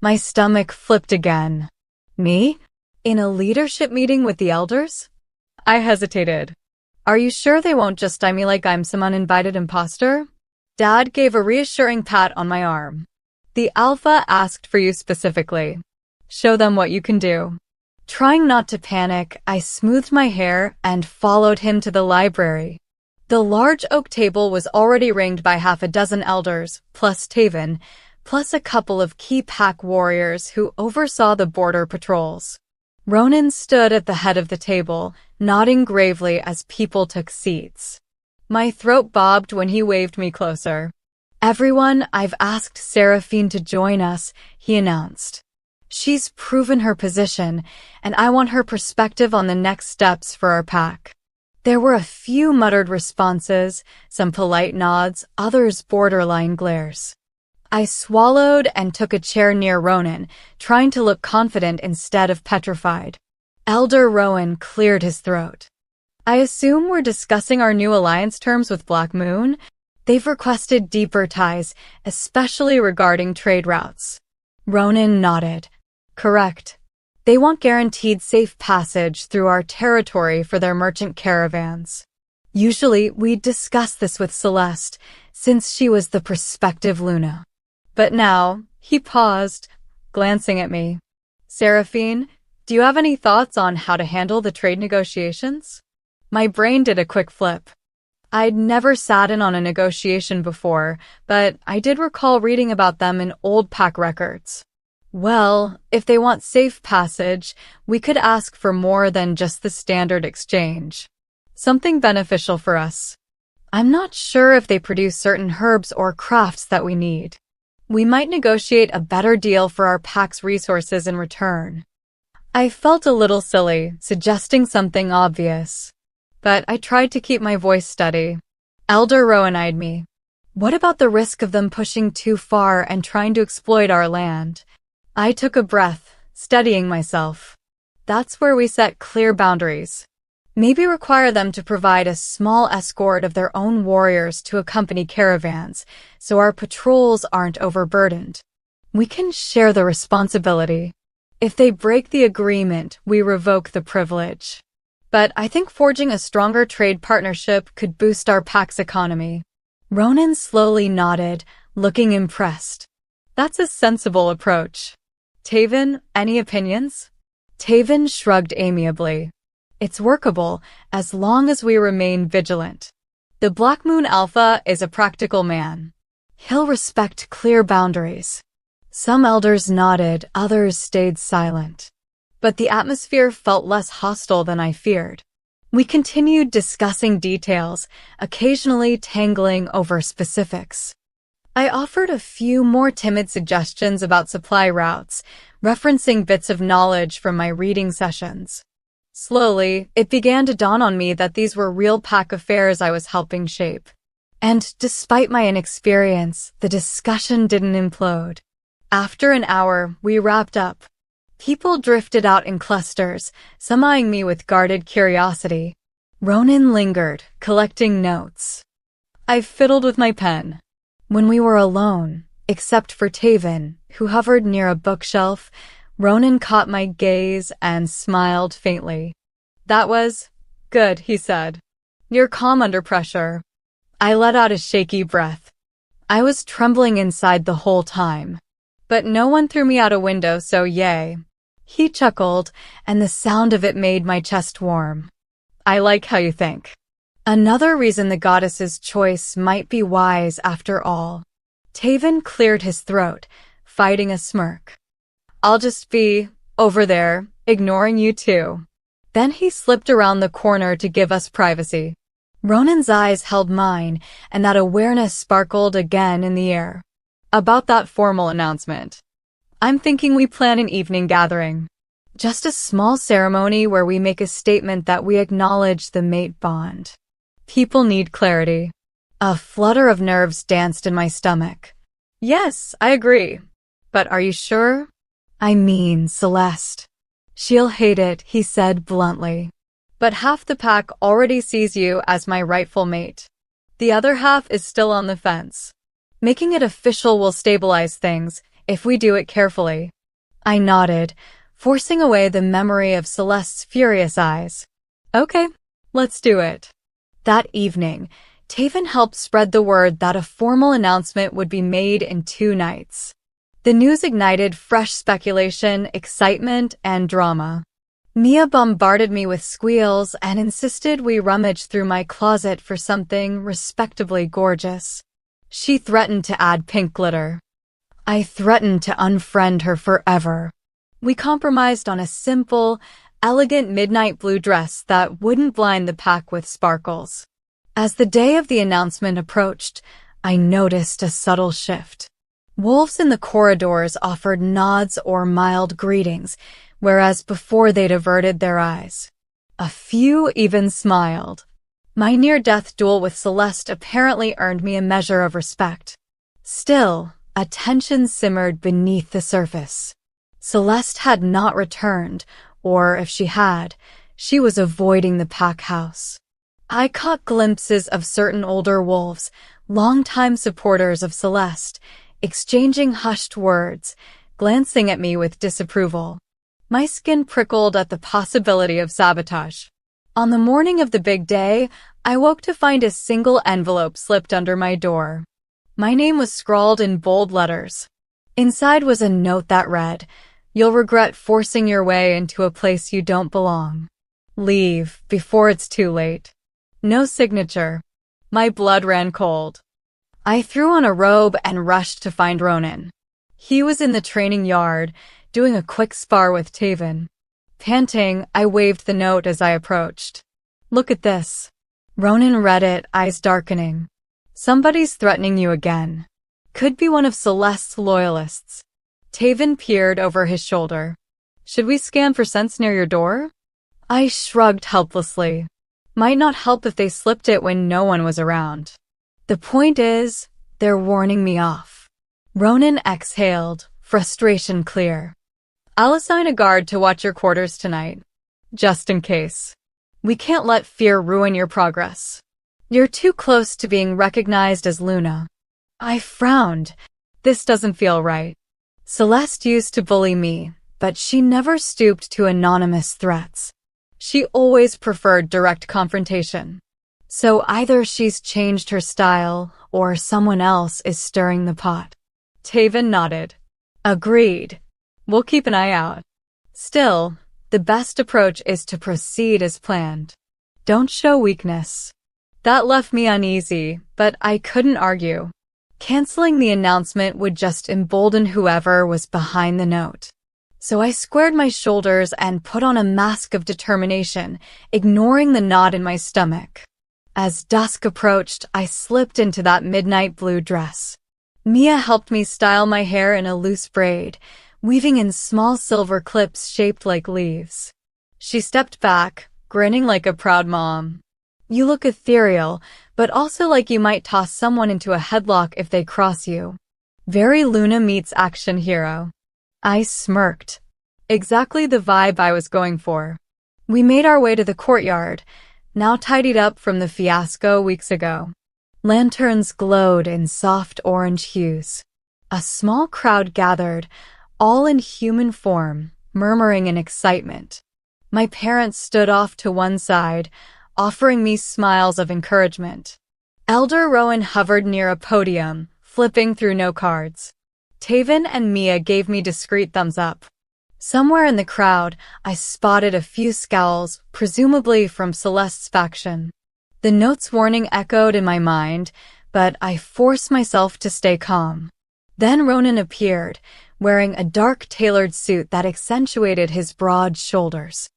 My stomach flipped again. Me? In a leadership meeting with the elders? I hesitated. Are you sure they won't just eye me like I'm some uninvited imposter? Dad gave a reassuring pat on my arm. The Alpha asked for you specifically. Show them what you can do. Trying not to panic, I smoothed my hair and followed him to the library. The large oak table was already ringed by half a dozen elders, plus Taven, plus a couple of key pack warriors who oversaw the border patrols. Ronan stood at the head of the table, nodding gravely as people took seats. My throat bobbed when he waved me closer. Everyone, I've asked Seraphine to join us, he announced. She's proven her position, and I want her perspective on the next steps for our pack. There were a few muttered responses, some polite nods, others borderline glares. I swallowed and took a chair near Ronan, trying to look confident instead of petrified. Elder Rowan cleared his throat. I assume we're discussing our new alliance terms with Black Moon? They've requested deeper ties, especially regarding trade routes. Ronan nodded. Correct. They want guaranteed safe passage through our territory for their merchant caravans. Usually, we'd discuss this with Celeste, since she was the prospective Luna. But now, he paused, glancing at me. Seraphine, do you have any thoughts on how to handle the trade negotiations? My brain did a quick flip. I'd never sat in on a negotiation before, but I did recall reading about them in old pack records. Well, if they want safe passage, we could ask for more than just the standard exchange. Something beneficial for us. I'm not sure if they produce certain herbs or crafts that we need. We might negotiate a better deal for our pack's resources in return. I felt a little silly, suggesting something obvious. But I tried to keep my voice steady. Elder Rowan eyed me. What about the risk of them pushing too far and trying to exploit our land? I took a breath, steadying myself. That's where we set clear boundaries. Maybe require them to provide a small escort of their own warriors to accompany caravans, so our patrols aren't overburdened. We can share the responsibility. If they break the agreement, we revoke the privilege. But I think forging a stronger trade partnership could boost our pack's economy. Ronan slowly nodded, looking impressed. That's a sensible approach. Taven, any opinions? Taven shrugged amiably. It's workable, as long as we remain vigilant. The Black Moon Alpha is a practical man. He'll respect clear boundaries. Some elders nodded, others stayed silent. But the atmosphere felt less hostile than I feared. We continued discussing details, occasionally tangling over specifics. I offered a few more timid suggestions about supply routes, referencing bits of knowledge from my reading sessions. Slowly, it began to dawn on me that these were real pack affairs I was helping shape. And despite my inexperience, the discussion didn't implode. After an hour, we wrapped up. People drifted out in clusters, some eyeing me with guarded curiosity. Ronan lingered, collecting notes. I fiddled with my pen. When we were alone, except for Taven, who hovered near a bookshelf, Ronan caught my gaze and smiled faintly. "That was good," he said. "You're calm under pressure." I let out a shaky breath. I was trembling inside the whole time. But no one threw me out a window, so yay. He chuckled, and the sound of it made my chest warm. "I like how you think." Another reason the goddess's choice might be wise after all. Taven cleared his throat, fighting a smirk. "I'll just be over there, ignoring you too." Then he slipped around the corner to give us privacy. Ronan's eyes held mine, and that awareness sparkled again in the air. "About that formal announcement. I'm thinking we plan an evening gathering. Just a small ceremony where we make a statement that we acknowledge the mate bond. People need clarity." A flutter of nerves danced in my stomach. "Yes, I agree. But are you sure?" "I mean, Celeste. She'll hate it," he said bluntly. "But half the pack already sees you as my rightful mate. The other half is still on the fence. Making it official will stabilize things, if we do it carefully." I nodded, forcing away the memory of Celeste's furious eyes. "Okay, let's do it." That evening, Taven helped spread the word that a formal announcement would be made in 2 nights. The news ignited fresh speculation, excitement, and drama. Mia bombarded me with squeals and insisted we rummage through my closet for something respectably gorgeous. She threatened to add pink glitter. I threatened to unfriend her forever. We compromised on a simple, elegant midnight blue dress that wouldn't blind the pack with sparkles. As the day of the announcement approached, I noticed a subtle shift. Wolves in the corridors offered nods or mild greetings, whereas before they'd averted their eyes. A few even smiled. My near-death duel with Celeste apparently earned me a measure of respect. Still, a tension simmered beneath the surface. Celeste had not returned, or if she had, she was avoiding the pack house. I caught glimpses of certain older wolves, longtime supporters of Celeste, exchanging hushed words, glancing at me with disapproval. My skin prickled at the possibility of sabotage. On the morning of the big day, I woke to find a single envelope slipped under my door. My name was scrawled in bold letters. Inside was a note that read, "You'll regret forcing your way into a place you don't belong. Leave before it's too late." No signature. My blood ran cold. I threw on a robe and rushed to find Ronan. He was in the training yard, doing a quick spar with Taven. Panting, I waved the note as I approached. "Look at this." Ronan read it, eyes darkening. "Somebody's threatening you again. Could be one of Celeste's loyalists." Taven peered over his shoulder. "Should we scan for scents near your door?" I shrugged helplessly. Might not help if they slipped it when no one was around. The point is, they're warning me off. Ronan exhaled, frustration clear. "I'll assign a guard to watch your quarters tonight. Just in case. We can't let fear ruin your progress. You're too close to being recognized as Luna." I frowned. This doesn't feel right. Celeste used to bully me, but she never stooped to anonymous threats. She always preferred direct confrontation. So either she's changed her style, or someone else is stirring the pot. Taven nodded. "Agreed. We'll keep an eye out. Still, the best approach is to proceed as planned. Don't show weakness." That left me uneasy, but I couldn't argue. Canceling the announcement would just embolden whoever was behind the note. So I squared my shoulders and put on a mask of determination, ignoring the knot in my stomach. As dusk approached, I slipped into that midnight blue dress. Mia helped me style my hair in a loose braid, weaving in small silver clips shaped like leaves. She stepped back, grinning like a proud mom. You look ethereal, but also like you might toss someone into a headlock if they cross you. Very Luna meets action hero. I smirked. Exactly the vibe I was going for. We made our way to the courtyard, now tidied up from the fiasco weeks ago. Lanterns glowed in soft orange hues. A small crowd gathered, all in human form, murmuring in excitement. My parents stood off to one side, offering me smiles of encouragement. Elder Rowan hovered near a podium, flipping through note cards. Taven and Mia gave me discreet thumbs up. Somewhere in the crowd, I spotted a few scowls, presumably from Celeste's faction. The note's warning echoed in my mind, but I forced myself to stay calm. Then Ronan appeared, wearing a dark tailored suit that accentuated his broad shoulders.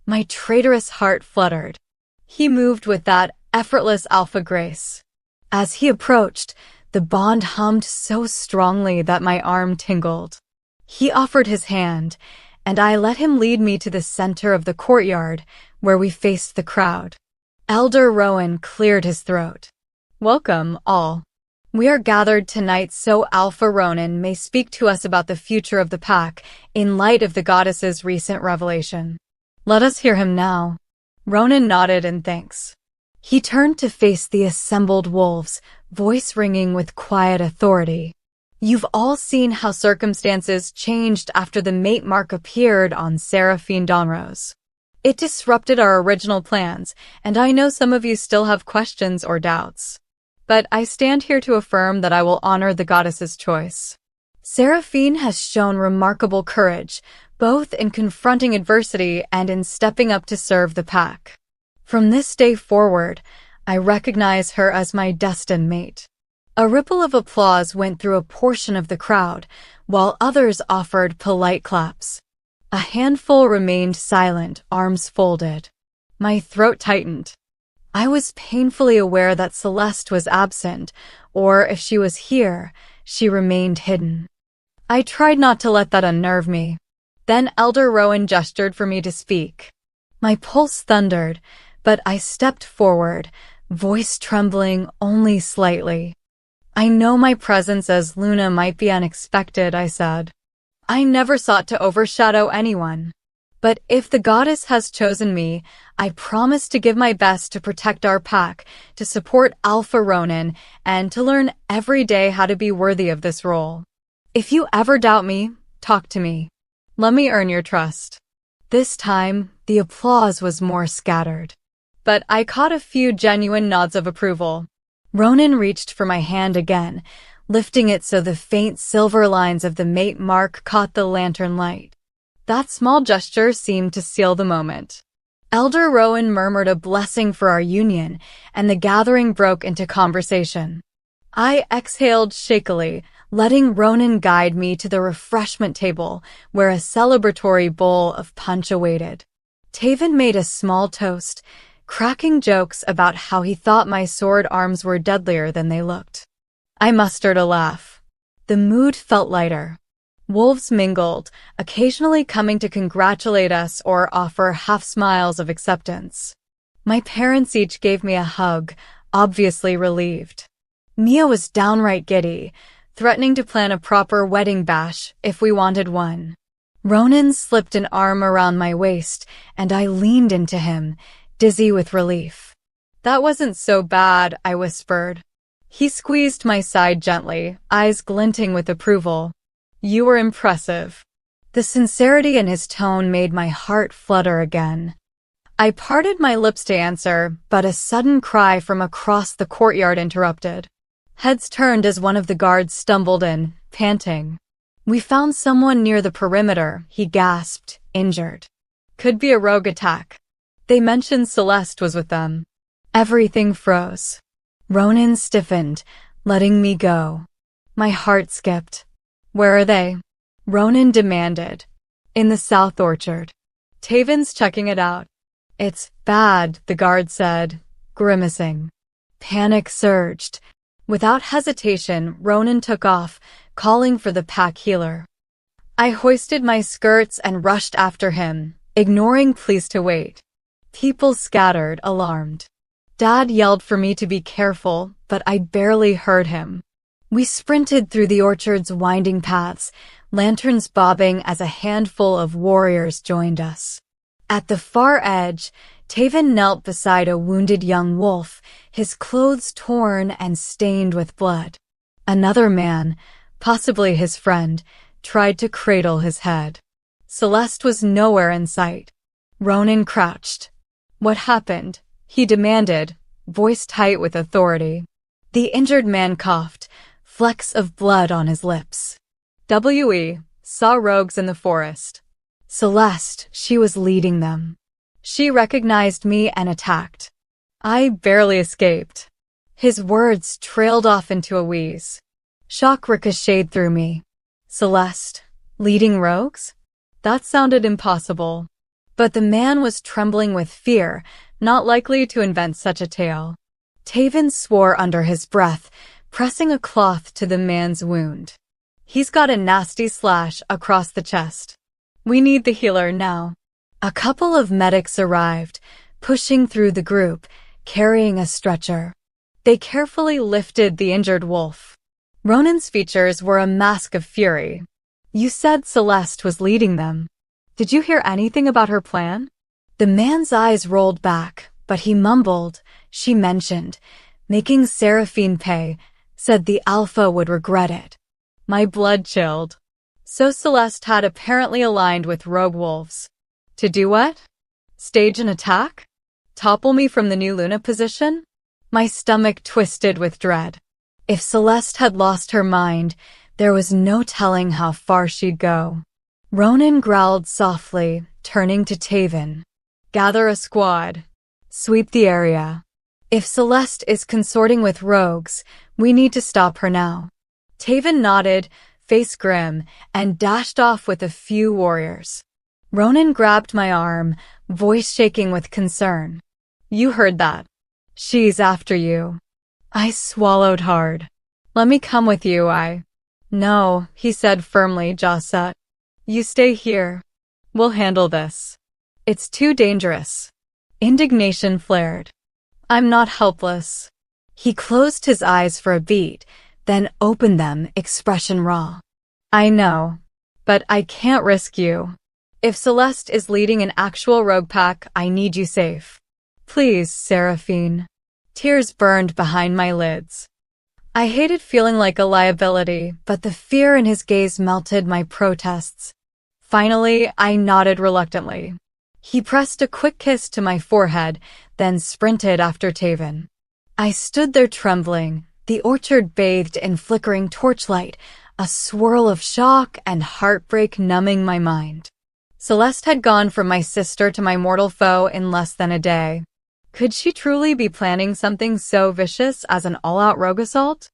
My traitorous heart fluttered. He moved with that effortless alpha grace. As he approached, the bond hummed so strongly that my arm tingled. He offered his hand, and I let him lead me to the center of the courtyard, where we faced the crowd. Elder Rowan cleared his throat. Welcome, all. We are gathered tonight so Alpha Ronan may speak to us about the future of the pack in light of the goddess's recent revelation. Let us hear him now. Ronan nodded in thanks. He turned to face the assembled wolves, voice ringing with quiet authority. You've all seen how circumstances changed after the mate mark appeared on Seraphine Dawnrose. It disrupted our original plans, and I know some of you still have questions or doubts. But I stand here to affirm that I will honor the goddess's choice. Seraphine has shown remarkable courage, both in confronting adversity and in stepping up to serve the pack. From this day forward, I recognize her as my destined mate. A ripple of applause went through a portion of the crowd, while others offered polite claps. A handful remained silent, arms folded. My throat tightened. I was painfully aware that Celeste was absent, or if she was here, she remained hidden. I tried not to let that unnerve me. Then Elder Rowan gestured for me to speak. My pulse thundered, but I stepped forward, voice trembling only slightly. I know my presence as Luna might be unexpected, I said. I never sought to overshadow anyone. But if the goddess has chosen me, I promise to give my best to protect our pack, to support Alpha Ronan, and to learn every day how to be worthy of this role. If you ever doubt me, talk to me. Let me earn your trust. This time, the applause was more scattered. But I caught a few genuine nods of approval. Ronan reached for my hand again, lifting it so the faint silver lines of the mate mark caught the lantern light. That small gesture seemed to seal the moment. Elder Rowan murmured a blessing for our union, and the gathering broke into conversation. I exhaled shakily, letting Ronan guide me to the refreshment table, where a celebratory bowl of punch awaited. Taven made a small toast, cracking jokes about how he thought my sword arms were deadlier than they looked. I mustered a laugh. The mood felt lighter. Wolves mingled, occasionally coming to congratulate us or offer half smiles of acceptance. My parents each gave me a hug, obviously relieved. Mia was downright giddy, threatening to plan a proper wedding bash if we wanted one. Ronan slipped an arm around my waist, and I leaned into him, dizzy with relief. That wasn't so bad, I whispered. He squeezed my side gently, eyes glinting with approval. You were impressive. The sincerity in his tone made my heart flutter again. I parted my lips to answer, but a sudden cry from across the courtyard interrupted. Heads turned as one of the guards stumbled in, panting. We found someone near the perimeter, he gasped, injured. Could be a rogue attack. They mentioned Celeste was with them. Everything froze. Ronan stiffened, letting me go. My heart skipped. Where are they? Ronan demanded. In the south orchard. Taven's checking it out. It's bad, the guard said, grimacing. Panic surged. Without hesitation, Ronan took off, calling for the pack healer. I hoisted my skirts and rushed after him, ignoring pleas to wait. People scattered, alarmed. Dad yelled for me to be careful, but I barely heard him. We sprinted through the orchard's winding paths, lanterns bobbing as a handful of warriors joined us. At the far edge, Taven knelt beside a wounded young wolf, his clothes torn and stained with blood. Another man, possibly his friend, tried to cradle his head. Celeste was nowhere in sight. Ronan crouched. "What happened?" he demanded, voice tight with authority. The injured man coughed, flecks of blood on his lips. "We saw rogues in the forest." Celeste, she was leading them. She recognized me and attacked. I barely escaped. His words trailed off into a wheeze. Shock ricocheted through me. Celeste, leading rogues? That sounded impossible. But the man was trembling with fear, not likely to invent such a tale. Taven swore under his breath, pressing a cloth to the man's wound. "He's got a nasty slash across the chest. We need the healer now." A couple of medics arrived, pushing through the group, carrying a stretcher. They carefully lifted the injured wolf. Ronan's features were a mask of fury. "You said Celeste was leading them. Did you hear anything about her plan?" The man's eyes rolled back, but he mumbled. "She mentioned making Seraphine pay, said the Alpha would regret it." My blood chilled. So Celeste had apparently aligned with rogue wolves. To do what? Stage an attack? Topple me from the new Luna position? My stomach twisted with dread. If Celeste had lost her mind, there was no telling how far she'd go. Ronan growled softly, turning to Taven. "Gather a squad. Sweep the area. If Celeste is consorting with rogues, we need to stop her now." Taven nodded, face grim, and dashed off with a few warriors. Ronan grabbed my arm, voice shaking with concern. "You heard that. She's after you." I swallowed hard. "Let me come with you, No, he said firmly, jaw set. "You stay here. We'll handle this. It's too dangerous." Indignation flared. "I'm not helpless." He closed his eyes for a beat, then opened them, expression raw. "I know, but I can't risk you. If Celeste is leading an actual rogue pack, I need you safe. Please, Seraphine." Tears burned behind my lids. I hated feeling like a liability, but the fear in his gaze melted my protests. Finally, I nodded reluctantly. He pressed a quick kiss to my forehead, then sprinted after Taven. I stood there trembling, the orchard bathed in flickering torchlight, a swirl of shock and heartbreak numbing my mind. Celeste had gone from my sister to my mortal foe in less than a day. Could she truly be planning something so vicious as an all-out rogue assault?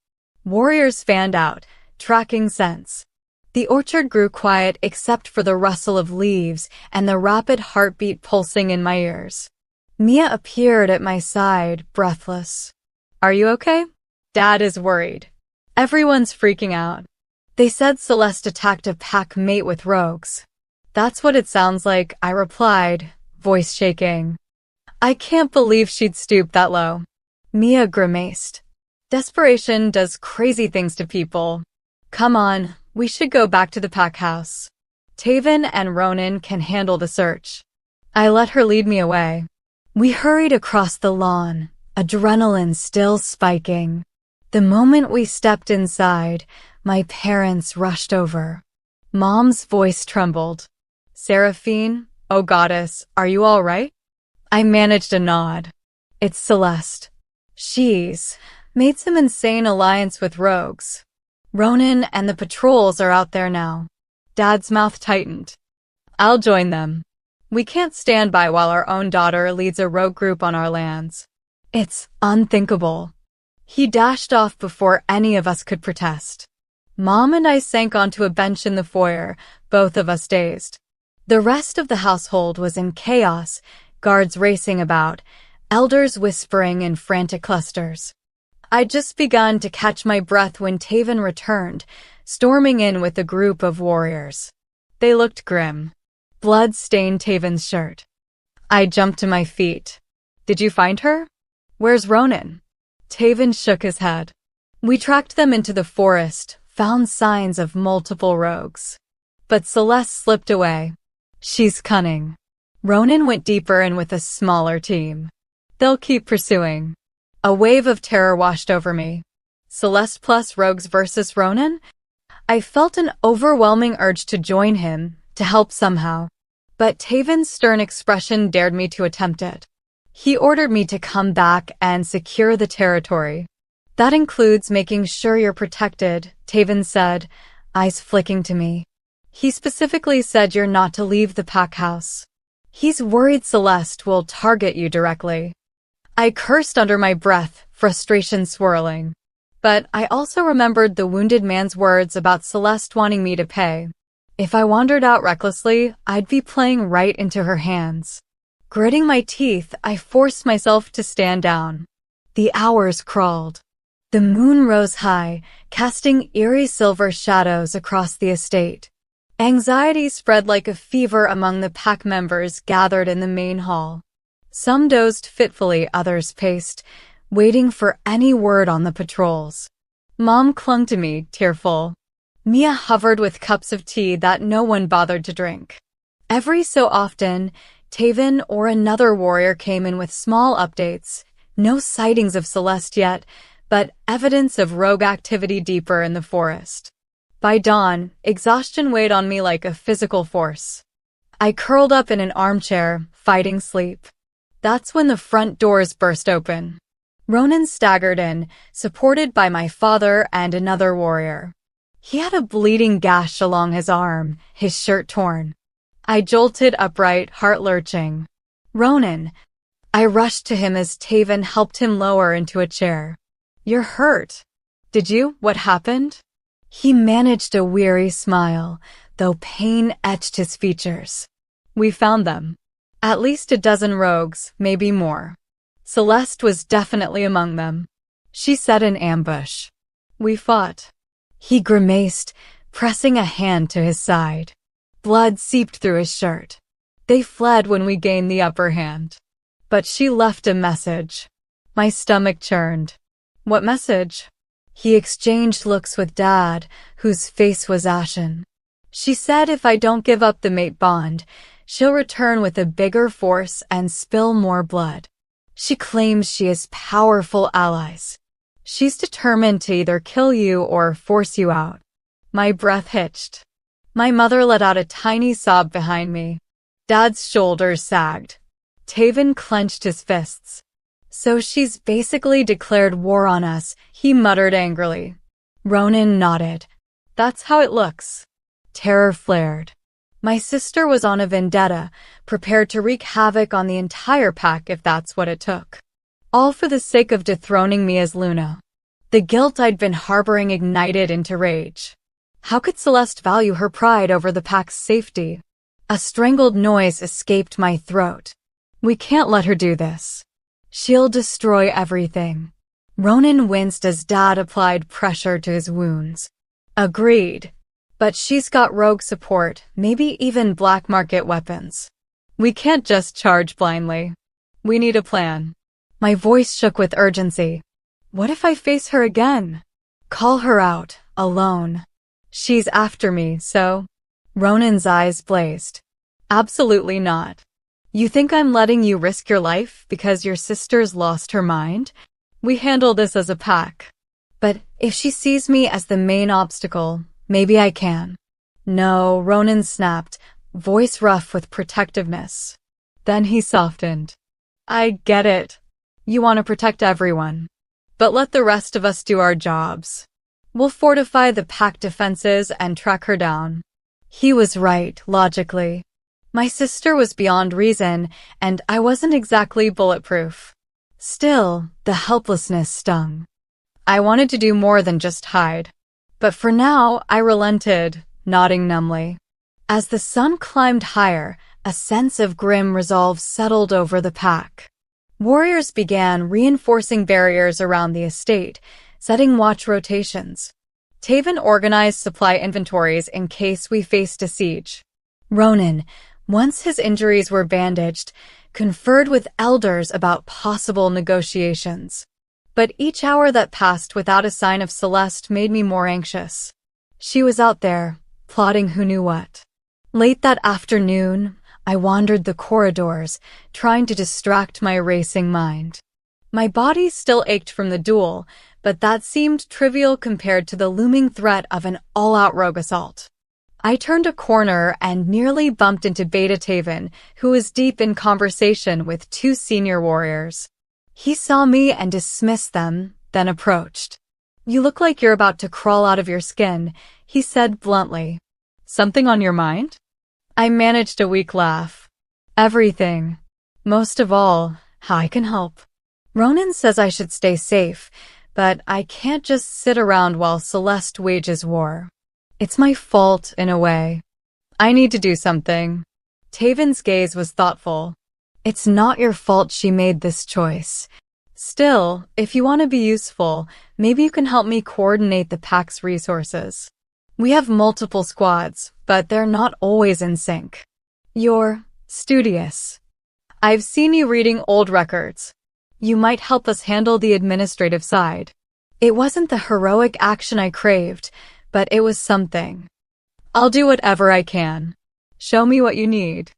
Warriors fanned out, tracking scents. The orchard grew quiet except for the rustle of leaves and the rapid heartbeat pulsing in my ears. Mia appeared at my side, breathless. "Are you okay?" "Dad is worried. Everyone's freaking out. They said Celeste attacked a pack mate with rogues." "That's what it sounds like," I replied, voice shaking. "I can't believe she'd stoop that low." Mia grimaced. "Desperation does crazy things to people. Come on, we should go back to the pack house. Taven and Ronan can handle the search." I let her lead me away. We hurried across the lawn, adrenaline still spiking. The moment we stepped inside, my parents rushed over. Mom's voice trembled. "Seraphine, oh goddess, are you all right?" I managed a nod. "It's Celeste. She's made some insane alliance with rogues. Ronan and the patrols are out there now." Dad's mouth tightened. "I'll join them. We can't stand by while our own daughter leads a rogue group on our lands. It's unthinkable." He dashed off before any of us could protest. Mom and I sank onto a bench in the foyer, both of us dazed. The rest of the household was in chaos, guards racing about, elders whispering in frantic clusters. I'd just begun to catch my breath when Taven returned, storming in with a group of warriors. They looked grim. Blood stained Taven's shirt. I jumped to my feet. Did you find her? Where's Ronan? Taven shook his head. We tracked them into the forest, found signs of multiple rogues. But Celeste slipped away. She's cunning. Ronan went deeper in with a smaller team. They'll keep pursuing. A wave of terror washed over me. Celeste plus rogues versus Ronan? I felt an overwhelming urge to join him, to help somehow. But Taven's stern expression dared me to attempt it. He ordered me to come back and secure the territory. That includes making sure you're protected, Taven said, eyes flicking to me. He specifically said you're not to leave the pack house. He's worried Celeste will target you directly. I cursed under my breath, frustration swirling. But I also remembered the wounded man's words about Celeste wanting me to pay. If I wandered out recklessly, I'd be playing right into her hands. Gritting my teeth, I forced myself to stand down. The hours crawled. The moon rose high, casting eerie silver shadows across the estate. Anxiety spread like a fever among the pack members gathered in the main hall. Some dozed fitfully, others paced, waiting for any word on the patrols. Mom clung to me, tearful. Mia hovered with cups of tea that no one bothered to drink. Every so often, Taven or another warrior came in with small updates. No sightings of Celeste yet, but evidence of rogue activity deeper in the forest. By dawn, exhaustion weighed on me like a physical force. I curled up in an armchair, fighting sleep. That's when the front doors burst open. Ronan staggered in, supported by my father and another warrior. He had a bleeding gash along his arm, his shirt torn. I jolted upright, heart lurching. Ronan! I rushed to him as Taven helped him lower into a chair. You're hurt. Did you? What happened? He managed a weary smile, though pain etched his features. We found them. At least a dozen rogues, maybe more. Celeste was definitely among them. She set an ambush. We fought. He grimaced, pressing a hand to his side. Blood seeped through his shirt. They fled when we gained the upper hand. But she left a message. My stomach churned. What message? He exchanged looks with Dad, whose face was ashen. She said if I don't give up the mate bond, she'll return with a bigger force and spill more blood. She claims she has powerful allies. She's determined to either kill you or force you out. My breath hitched. My mother let out a tiny sob behind me. Dad's shoulders sagged. Taven clenched his fists. So she's basically declared war on us, he muttered angrily. Ronan nodded. That's how it looks. Terror flared. My sister was on a vendetta, prepared to wreak havoc on the entire pack if that's what it took. All for the sake of dethroning me as Luna. The guilt I'd been harboring ignited into rage. How could Celeste value her pride over the pack's safety? A strangled noise escaped my throat. We can't let her do this. She'll destroy everything. Ronan winced as Dad applied pressure to his wounds. Agreed. But she's got rogue support, maybe even black market weapons. We can't just charge blindly. We need a plan. My voice shook with urgency. What if I face her again? Call her out, alone. She's after me, so... Ronan's eyes blazed. Absolutely not. You think I'm letting you risk your life because your sister's lost her mind? We handle this as a pack. But if she sees me as the main obstacle, maybe I can. No, Ronan snapped, voice rough with protectiveness. Then he softened. I get it. You want to protect everyone. But let the rest of us do our jobs. We'll fortify the pack defenses and track her down. He was right, logically. My sister was beyond reason, and I wasn't exactly bulletproof. Still, the helplessness stung. I wanted to do more than just hide. But for now, I relented, nodding numbly. As the sun climbed higher, a sense of grim resolve settled over the pack. Warriors began reinforcing barriers around the estate, setting watch rotations. Taven organized supply inventories in case we faced a siege. Ronan, Once his injuries were bandaged, conferred with elders about possible negotiations. But each hour that passed without a sign of Celeste made me more anxious. She was out there, plotting who knew what. Late that afternoon, I wandered the corridors, trying to distract my racing mind. My body still ached from the duel, but that seemed trivial compared to the looming threat of an all-out rogue assault. I turned a corner and nearly bumped into Beta Taven, who was deep in conversation with two senior warriors. He saw me and dismissed them, then approached. "You look like you're about to crawl out of your skin," he said bluntly. "Something on your mind?" I managed a weak laugh. "Everything. Most of all, how I can help. Ronan says I should stay safe, but I can't just sit around while Celeste wages war. It's my fault, in a way. I need to do something." Taven's gaze was thoughtful. "It's not your fault she made this choice. Still, if you want to be useful, maybe you can help me coordinate the pack's resources. We have multiple squads, but they're not always in sync. You're studious. I've seen you reading old records. You might help us handle the administrative side." It wasn't the heroic action I craved, but it was something. "I'll do whatever I can. Show me what you need."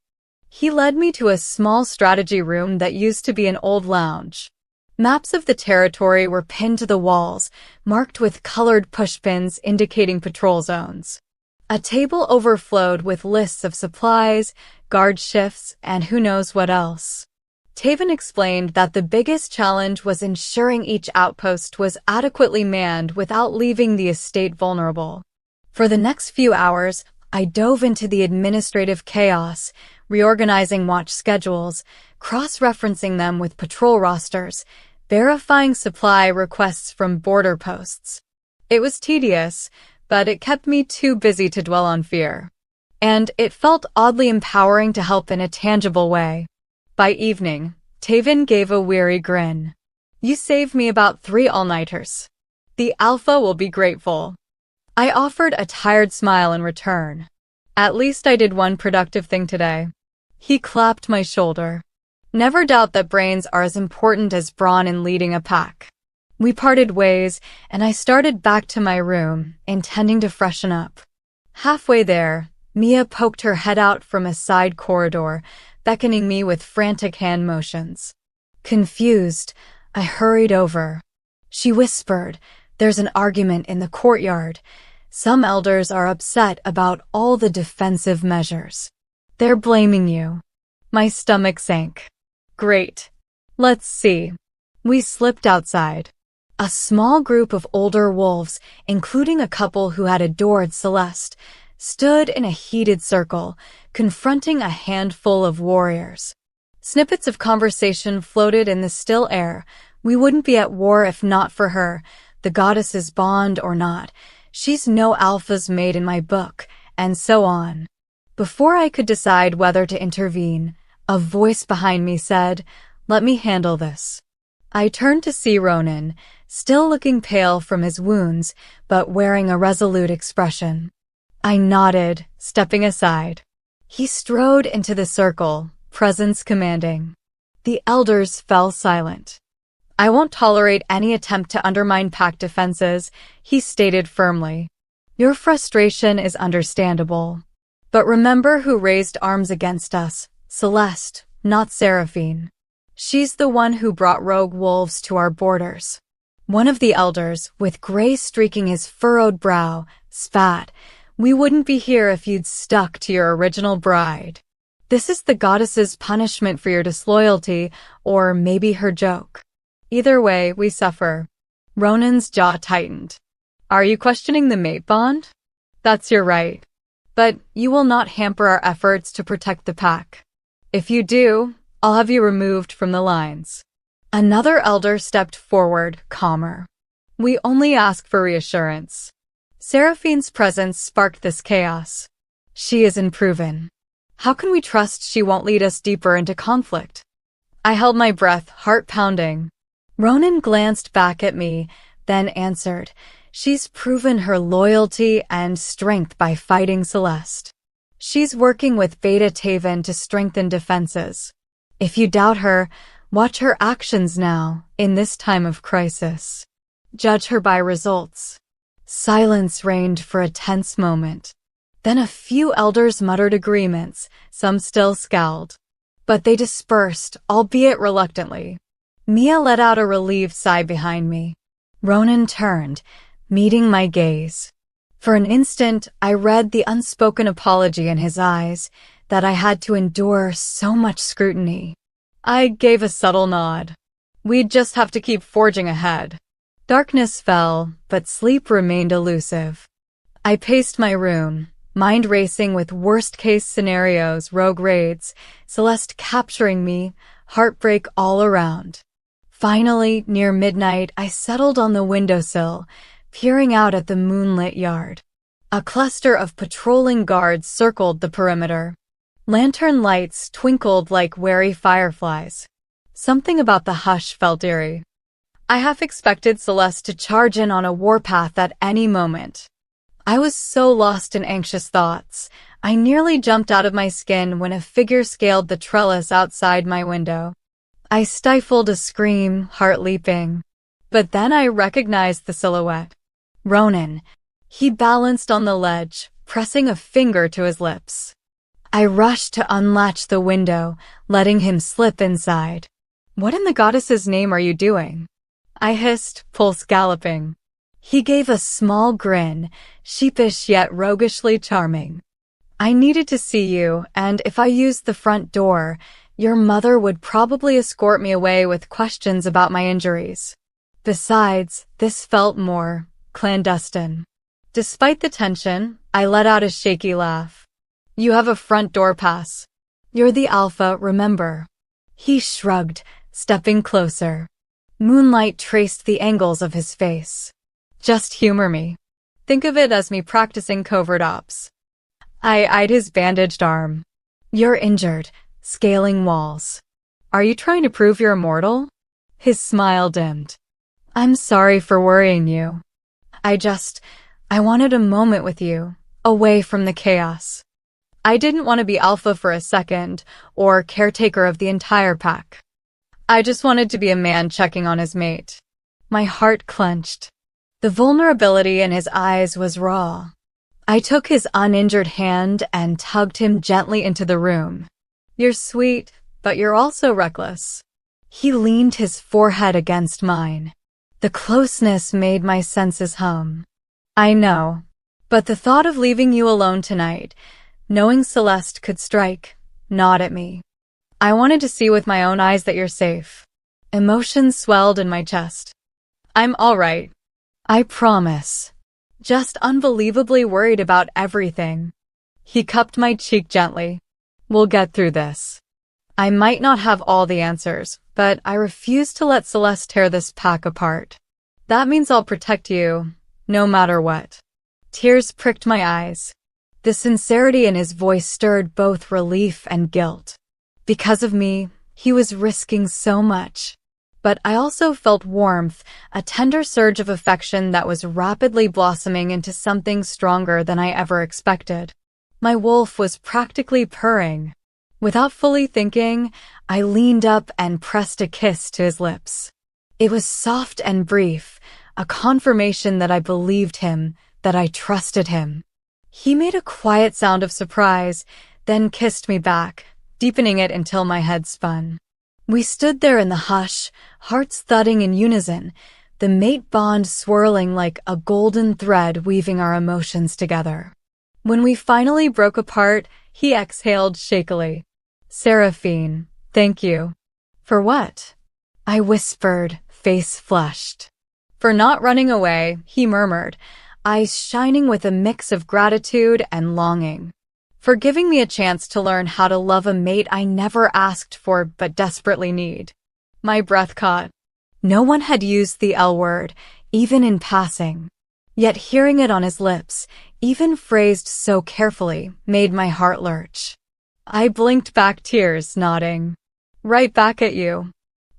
He led me to a small strategy room that used to be an old lounge. Maps of the territory were pinned to the walls, marked with colored pushpins indicating patrol zones. A table overflowed with lists of supplies, guard shifts, and who knows what else. Taven explained that the biggest challenge was ensuring each outpost was adequately manned without leaving the estate vulnerable. For the next few hours, I dove into the administrative chaos, reorganizing watch schedules, cross-referencing them with patrol rosters, verifying supply requests from border posts. It was tedious, but it kept me too busy to dwell on fear. And it felt oddly empowering to help in a tangible way. By evening, Taven gave a weary grin. "You saved me about 3 all-nighters. The Alpha will be grateful." I offered a tired smile in return. "At least I did one productive thing today." He clapped my shoulder. "Never doubt that brains are as important as brawn in leading a pack." We parted ways, and I started back to my room, intending to freshen up. Halfway there, Mia poked her head out from a side corridor, beckoning me with frantic hand motions. Confused, I hurried over. She whispered, "There's an argument in the courtyard. Some elders are upset about all the defensive measures. They're blaming you." My stomach sank. "Great. Let's see." We slipped outside. A small group of older wolves, including a couple who had adored Celeste, stood in a heated circle, confronting a handful of warriors. Snippets of conversation floated in the still air. We wouldn't be at war if not for her, the goddess's bond or not. She's no alpha's mate in my book, and so on. Before I could decide whether to intervene, a voice behind me said, "Let me handle this." I turned to see Ronan, still looking pale from his wounds, but wearing a resolute expression. I nodded, stepping aside. He strode into the circle, presence commanding. The elders fell silent. "I won't tolerate any attempt to undermine pact defenses," he stated firmly. "Your frustration is understandable. But remember who raised arms against us, Celeste, not Seraphine. She's the one who brought rogue wolves to our borders." One of the elders, with gray streaking his furrowed brow, spat, "We wouldn't be here if you'd stuck to your original bride. This is the goddess's punishment for your disloyalty, or maybe her joke. Either way, we suffer." Ronan's jaw tightened. "Are you questioning the mate bond?" "That's your right. But you will not hamper our efforts to protect the pack. If you do, I'll have you removed from the lines." Another elder stepped forward, calmer. "We only ask for reassurance." Seraphine's presence sparked this chaos. "She is unproven. How can we trust she won't lead us deeper into conflict?" I held my breath, heart pounding. Ronan glanced back at me, then answered, "She's proven her loyalty and strength by fighting Celeste. She's working with Beta Taven to strengthen defenses. If you doubt her, watch her actions now, in this time of crisis. Judge her by results. Silence reigned for a tense moment. Then a few elders muttered agreements, some still scowled. But they dispersed, albeit reluctantly. Mia let out a relieved sigh behind me. Ronan turned, meeting my gaze. For an instant, I read the unspoken apology in his eyes, that I had to endure so much scrutiny. I gave a subtle nod. We'd just have to keep forging ahead. Darkness fell, but sleep remained elusive. I paced my room, mind racing with worst-case scenarios, rogue raids, Celeste capturing me, heartbreak all around. Finally, near midnight, I settled on the windowsill, peering out at the moonlit yard. A cluster of patrolling guards circled the perimeter. Lantern lights twinkled like wary fireflies. Something about the hush felt eerie. I half expected Celeste to charge in on a warpath at any moment. I was so lost in anxious thoughts, I nearly jumped out of my skin when a figure scaled the trellis outside my window. I stifled a scream, heart leaping. But then I recognized the silhouette. Ronan. He balanced on the ledge, pressing a finger to his lips. I rushed to unlatch the window, letting him slip inside. "What in the goddess's name are you doing?" I hissed, pulse galloping. He gave a small grin, sheepish yet roguishly charming. "I needed to see you, and if I used the front door, your mother would probably escort me away with questions about my injuries. Besides, this felt more clandestine." Despite the tension, I let out a shaky laugh. "You have a front door pass. You're the alpha, remember." He shrugged, stepping closer. Moonlight traced the angles of his face. "Just humor me. Think of it as me practicing covert ops." I eyed his bandaged arm. "You're injured, scaling walls. Are you trying to prove you're immortal?" His smile dimmed. "I'm sorry for worrying you. I wanted a moment with you, away from the chaos. I didn't want to be alpha for a second, or caretaker of the entire pack. I just wanted to be a man checking on his mate." My heart clenched. The vulnerability in his eyes was raw. I took his uninjured hand and tugged him gently into the room. "You're sweet, but you're also reckless." He leaned his forehead against mine. The closeness made my senses hum. "I know. But the thought of leaving you alone tonight, knowing Celeste could strike, gnawed at me. I wanted to see with my own eyes that you're safe." Emotions swelled in my chest. "I'm all right. I promise. Just unbelievably worried about everything." He cupped my cheek gently. "We'll get through this. I might not have all the answers, but I refuse to let Celeste tear this pack apart. That means I'll protect you, no matter what." Tears pricked my eyes. The sincerity in his voice stirred both relief and guilt. Because of me, he was risking so much. But I also felt warmth, a tender surge of affection that was rapidly blossoming into something stronger than I ever expected. My wolf was practically purring. Without fully thinking, I leaned up and pressed a kiss to his lips. It was soft and brief, a confirmation that I believed him, that I trusted him. He made a quiet sound of surprise, then kissed me back, deepening it until my head spun. We stood there in the hush, hearts thudding in unison, the mate bond swirling like a golden thread weaving our emotions together. When we finally broke apart, he exhaled shakily. "Seraphine, thank you." "For what?" I whispered, face flushed. "For not running away," he murmured, eyes shining with a mix of gratitude and longing. "For giving me a chance to learn how to love a mate I never asked for but desperately need." My breath caught. No one had used the L word, even in passing. Yet hearing it on his lips, even phrased so carefully, made my heart lurch. I blinked back, tears, nodding. "Right back at you."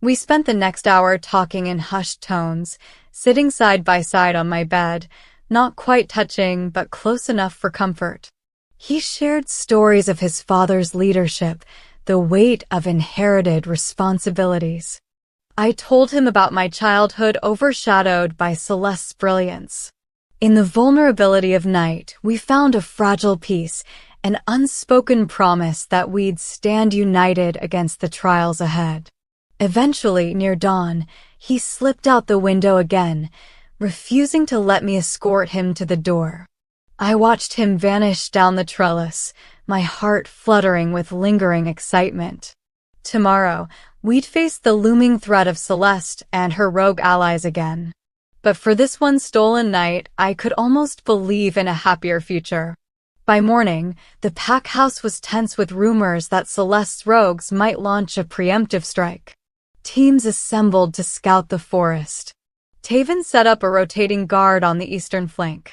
We spent the next hour talking in hushed tones, sitting side by side on my bed, not quite touching but close enough for comfort. He shared stories of his father's leadership, the weight of inherited responsibilities. I told him about my childhood overshadowed by Celeste's brilliance. In the vulnerability of night, we found a fragile peace, an unspoken promise that we'd stand united against the trials ahead. Eventually, near dawn, he slipped out the window again, refusing to let me escort him to the door. I watched him vanish down the trellis, my heart fluttering with lingering excitement. Tomorrow, we'd face the looming threat of Celeste and her rogue allies again. But for this one stolen night, I could almost believe in a happier future. By morning, the pack house was tense with rumors that Celeste's rogues might launch a preemptive strike. Teams assembled to scout the forest. Taven set up a rotating guard on the eastern flank.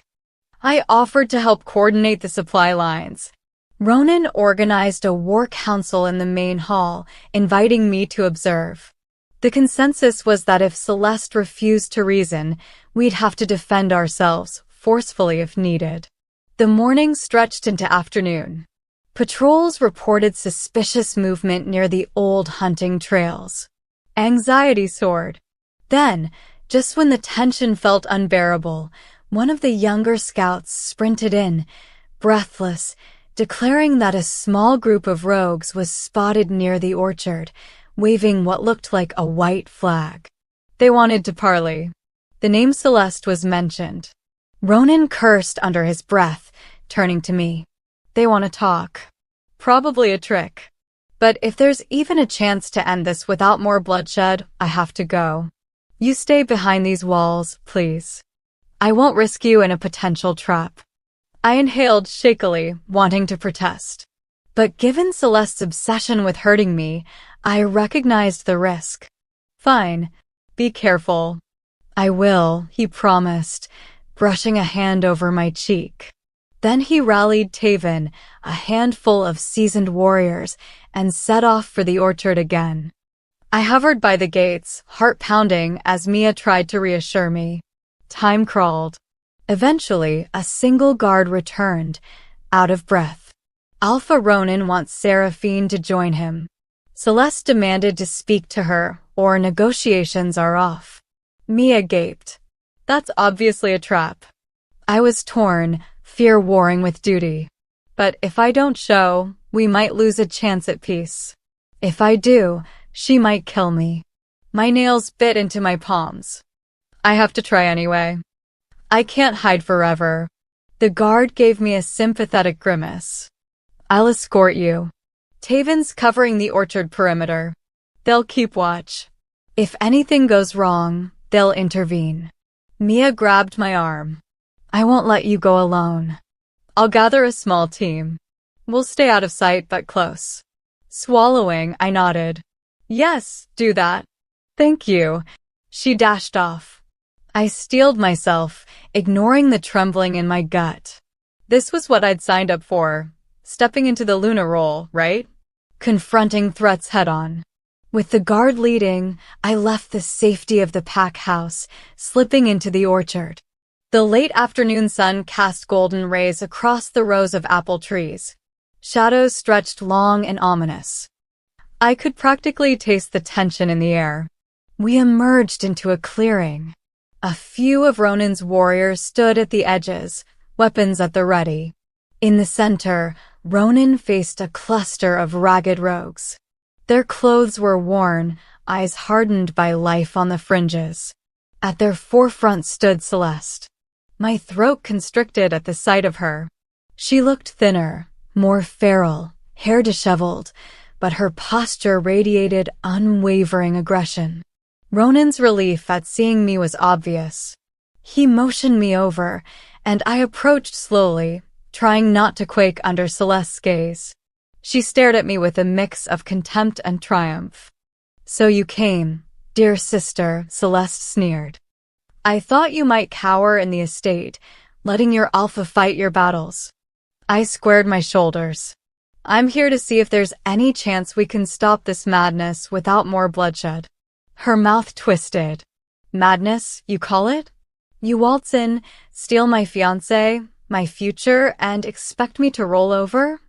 I offered to help coordinate the supply lines. Ronan organized a war council in the main hall, inviting me to observe. The consensus was that if Celeste refused to reason, we'd have to defend ourselves, forcefully if needed. The morning stretched into afternoon. Patrols reported suspicious movement near the old hunting trails. Anxiety soared. Then, just when the tension felt unbearable, one of the younger scouts sprinted in, breathless, declaring that a small group of rogues was spotted near the orchard, waving what looked like a white flag. They wanted to parley. The name Celeste was mentioned. Ronan cursed under his breath, turning to me. They want to talk. Probably a trick. But if there's even a chance to end this without more bloodshed, I have to go. You stay behind these walls, please. I won't risk you in a potential trap. I inhaled shakily, wanting to protest. But given Celeste's obsession with hurting me, I recognized the risk. Fine. Be careful. I will, he promised, brushing a hand over my cheek. Then he rallied Taven, a handful of seasoned warriors, and set off for the orchard again. I hovered by the gates, heart pounding as Mia tried to reassure me. Time crawled. Eventually, a single guard returned, out of breath. Alpha Ronan wants Seraphine to join him. Celeste demanded to speak to her, or negotiations are off. Mia gaped. That's obviously a trap. I was torn, fear warring with duty. But if I don't show, we might lose a chance at peace. If I do, she might kill me. My nails bit into my palms. I have to try anyway. I can't hide forever. The guard gave me a sympathetic grimace. I'll escort you. Taven's covering the orchard perimeter. They'll keep watch. If anything goes wrong, they'll intervene. Mia grabbed my arm. I won't let you go alone. I'll gather a small team. We'll stay out of sight but close. Swallowing, I nodded. Yes, do that. Thank you. She dashed off. I steeled myself, ignoring the trembling in my gut. This was what I'd signed up for. Stepping into the lunar role, right? Confronting threats head-on. With the guard leading, I left the safety of the pack house, slipping into the orchard. The late afternoon sun cast golden rays across the rows of apple trees. Shadows stretched long and ominous. I could practically taste the tension in the air. We emerged into a clearing. A few of Ronan's warriors stood at the edges, weapons at the ready. In the center, Ronan faced a cluster of ragged rogues. Their clothes were worn, eyes hardened by life on the fringes. At their forefront stood Celeste. My throat constricted at the sight of her. She looked thinner, more feral, hair disheveled, but her posture radiated unwavering aggression. Ronan's relief at seeing me was obvious. He motioned me over, and I approached slowly, trying not to quake under Celeste's gaze. She stared at me with a mix of contempt and triumph. So you came, dear sister, Celeste sneered. I thought you might cower in the estate, letting your alpha fight your battles. I squared my shoulders. I'm here to see if there's any chance we can stop this madness without more bloodshed. Her mouth twisted. Madness, you call it? You waltz in, steal my fiancé, my future, and expect me to roll over?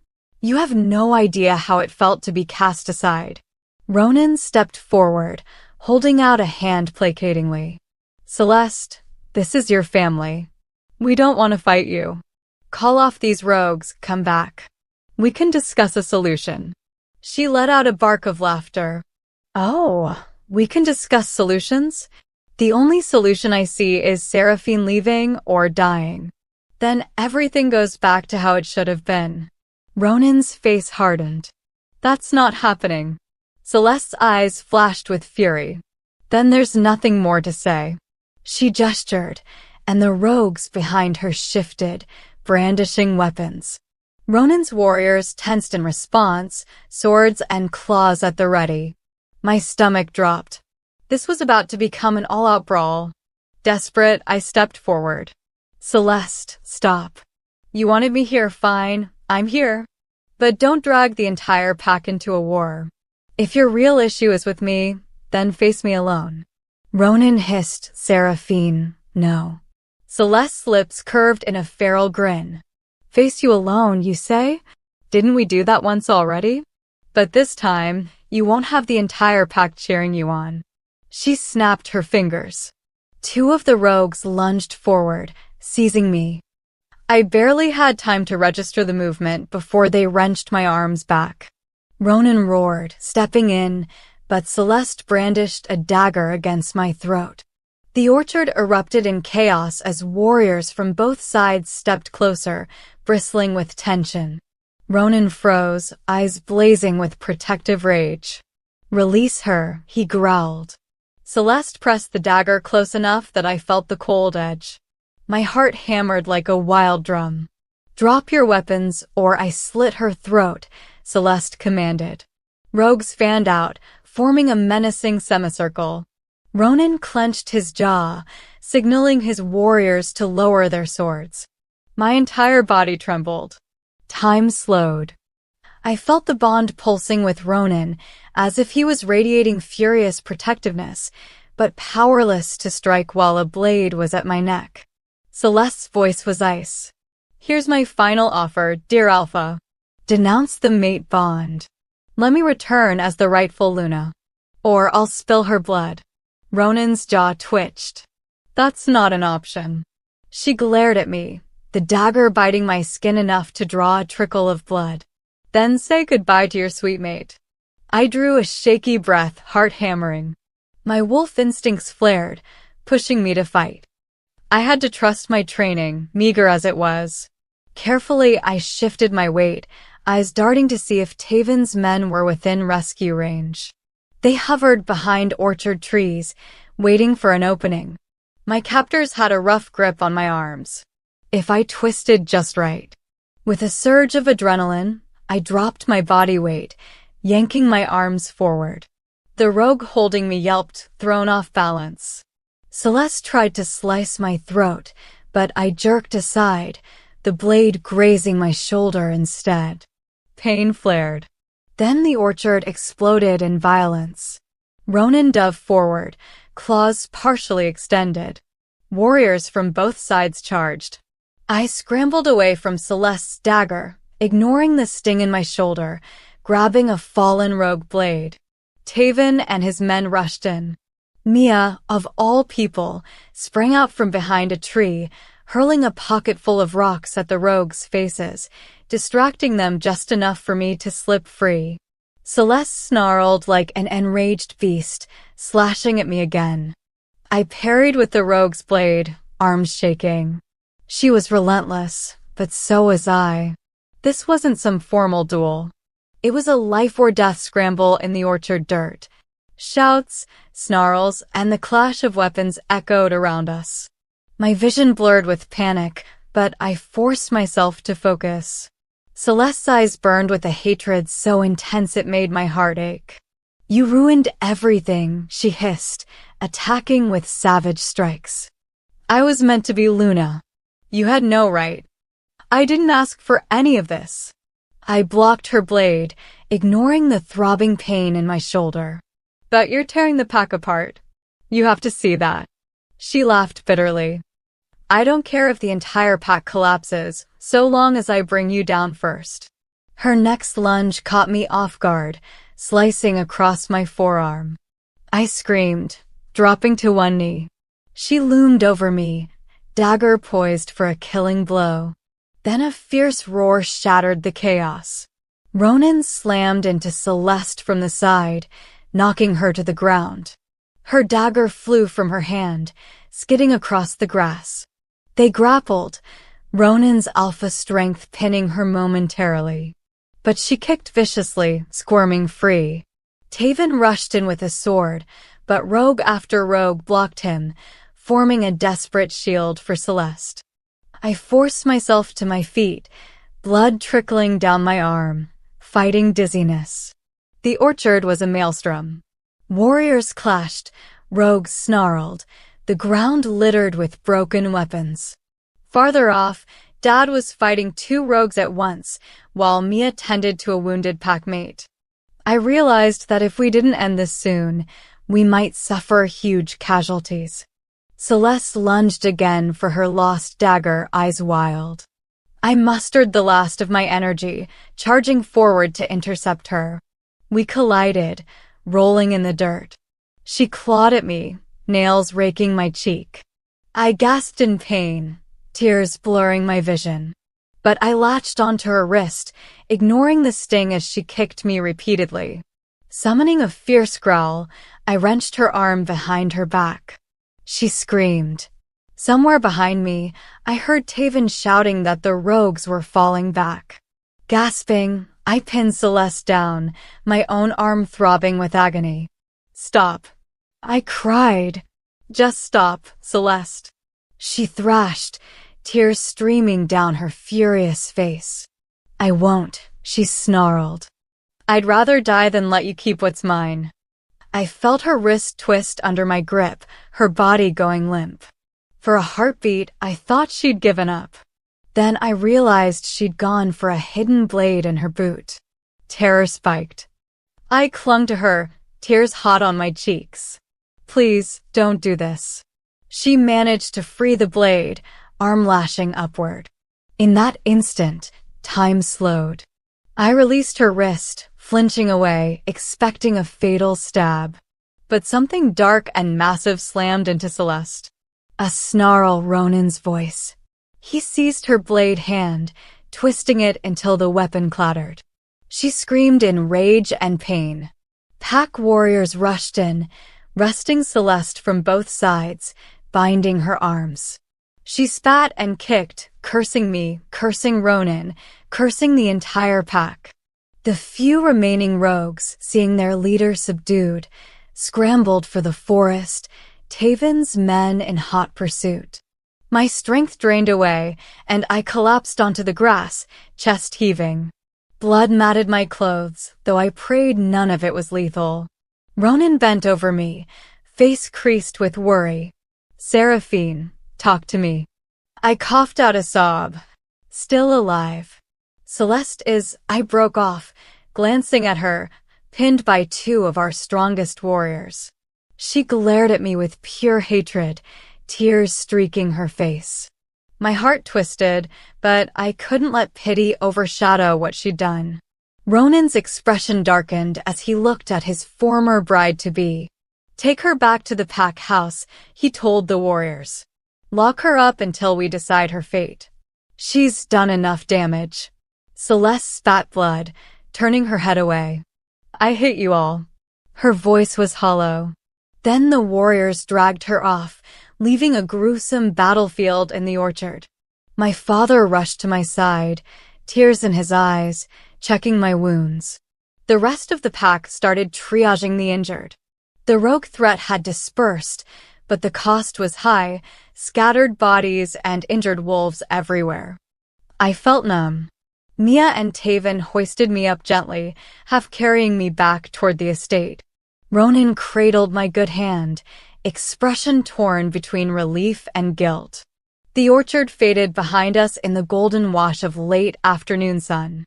You have no idea how it felt to be cast aside. Ronan stepped forward, holding out a hand placatingly. Celeste, this is your family. We don't want to fight you. Call off these rogues, come back. We can discuss a solution. She let out a bark of laughter. Oh, we can discuss solutions? The only solution I see is Seraphine leaving or dying. Then everything goes back to how it should have been. Ronan's face hardened. That's not happening. Celeste's eyes flashed with fury. Then there's nothing more to say. She gestured, and the rogues behind her shifted, brandishing weapons. Ronan's warriors tensed in response, swords and claws at the ready. My stomach dropped. This was about to become an all-out brawl. Desperate, I stepped forward. Celeste, stop. You wanted me here, fine, I'm here. But don't drag the entire pack into a war. If your real issue is with me, then face me alone. Ronan hissed, Seraphine, no. Celeste's lips curved in a feral grin. Face you alone, you say? Didn't we do that once already? But this time, you won't have the entire pack cheering you on. She snapped her fingers. Two of the rogues lunged forward, seizing me. I barely had time to register the movement before they wrenched my arms back. Ronan roared, stepping in, but Celeste brandished a dagger against my throat. The orchard erupted in chaos as warriors from both sides stepped closer, bristling with tension. Ronan froze, eyes blazing with protective rage. Release her, he growled. Celeste pressed the dagger close enough that I felt the cold edge. My heart hammered like a wild drum. Drop your weapons, or I slit her throat, Celeste commanded. Rogues fanned out, forming a menacing semicircle. Ronan clenched his jaw, signaling his warriors to lower their swords. My entire body trembled. Time slowed. I felt the bond pulsing with Ronan, as if he was radiating furious protectiveness, but powerless to strike while a blade was at my neck. Celeste's voice was ice. Here's my final offer, dear Alpha. Denounce the mate bond. Let me return as the rightful Luna. Or I'll spill her blood. Ronan's jaw twitched. That's not an option. She glared at me, the dagger biting my skin enough to draw a trickle of blood. Then say goodbye to your sweet mate. I drew a shaky breath, heart hammering. My wolf instincts flared, pushing me to fight. I had to trust my training, meager as it was. Carefully, I shifted my weight, eyes darting to see if Taven's men were within rescue range. They hovered behind orchard trees, waiting for an opening. My captors had a rough grip on my arms. If I twisted just right. With a surge of adrenaline, I dropped my body weight, yanking my arms forward. The rogue holding me yelped, thrown off balance. Celeste tried to slice my throat, but I jerked aside, the blade grazing my shoulder instead. Pain flared. Then the orchard exploded in violence. Ronan dove forward, claws partially extended. Warriors from both sides charged. I scrambled away from Celeste's dagger, ignoring the sting in my shoulder, grabbing a fallen rogue blade. Taven and his men rushed in. Mia, of all people, sprang out from behind a tree, hurling a pocketful of rocks at the rogues' faces, distracting them just enough for me to slip free. Celeste snarled like an enraged beast, slashing at me again. I parried with the rogue's blade, arms shaking. She was relentless, but so was I. This wasn't some formal duel. It was a life-or-death scramble in the orchard dirt. Shouts, snarls, and the clash of weapons echoed around us. My vision blurred with panic, but I forced myself to focus. Celeste's eyes burned with a hatred so intense it made my heart ache. You ruined everything, she hissed, attacking with savage strikes. I was meant to be Luna. You had no right. I didn't ask for any of this. I blocked her blade, ignoring the throbbing pain in my shoulder. But you're tearing the pack apart. You have to see that. She laughed bitterly. I don't care if the entire pack collapses, so long as I bring you down first. Her next lunge caught me off guard, slicing across my forearm. I screamed, dropping to one knee. She loomed over me, dagger poised for a killing blow. Then a fierce roar shattered the chaos. Ronan slammed into Celeste from the side, knocking her to the ground. Her dagger flew from her hand, skidding across the grass. They grappled, Ronan's alpha strength pinning her momentarily. But she kicked viciously, squirming free. Taven rushed in with a sword, but rogue after rogue blocked him, forming a desperate shield for Celeste. I forced myself to my feet, blood trickling down my arm, fighting dizziness. The orchard was a maelstrom. Warriors clashed, rogues snarled, the ground littered with broken weapons. Farther off, Dad was fighting 2 rogues at once, while Mia tended to a wounded packmate. I realized that if we didn't end this soon, we might suffer huge casualties. Celeste lunged again for her lost dagger, eyes wild. I mustered the last of my energy, charging forward to intercept her. We collided, rolling in the dirt. She clawed at me, nails raking my cheek. I gasped in pain, tears blurring my vision. But I latched onto her wrist, ignoring the sting as she kicked me repeatedly. Summoning a fierce growl, I wrenched her arm behind her back. She screamed. Somewhere behind me, I heard Taven shouting that the rogues were falling back. Gasping, I pinned Celeste down, my own arm throbbing with agony. Stop. I cried. Just stop, Celeste. She thrashed, tears streaming down her furious face. I won't, she snarled. I'd rather die than let you keep what's mine. I felt her wrist twist under my grip, her body going limp. For a heartbeat, I thought she'd given up. Then I realized she'd gone for a hidden blade in her boot. Terror spiked. I clung to her, tears hot on my cheeks. Please, don't do this. She managed to free the blade, arm lashing upward. In that instant, time slowed. I released her wrist, flinching away, expecting a fatal stab. But something dark and massive slammed into Celeste. A snarl, Ronan's voice. He seized her blade hand, twisting it until the weapon clattered. She screamed in rage and pain. Pack warriors rushed in, wresting Celeste from both sides, binding her arms. She spat and kicked, cursing me, cursing Ronan, cursing the entire pack. The few remaining rogues, seeing their leader subdued, scrambled for the forest, Taven's men in hot pursuit. My strength drained away, and I collapsed onto the grass, chest heaving. Blood matted my clothes, though I prayed none of it was lethal. Ronan bent over me, face creased with worry. Seraphine, talk to me. I coughed out a sob. Still alive. Celeste is, I broke off, glancing at her, pinned by 2 of our strongest warriors. She glared at me with pure hatred, tears streaking her face. My heart twisted, but I couldn't let pity overshadow what she'd done. Ronan's expression darkened as he looked at his former bride-to-be. Take her back to the pack house, he told the warriors. Lock her up until we decide her fate. She's done enough damage. Celeste spat blood, turning her head away. I hate you all. Her voice was hollow. Then the warriors dragged her off, leaving a gruesome battlefield in the orchard. My father rushed to my side, tears in his eyes, checking my wounds. The rest of the pack started triaging the injured. The rogue threat had dispersed, but the cost was high, scattered bodies and injured wolves everywhere. I felt numb. Mia and Taven hoisted me up gently, half carrying me back toward the estate. Ronan cradled my good hand, expression torn between relief and guilt. The orchard faded behind us in the golden wash of late afternoon sun.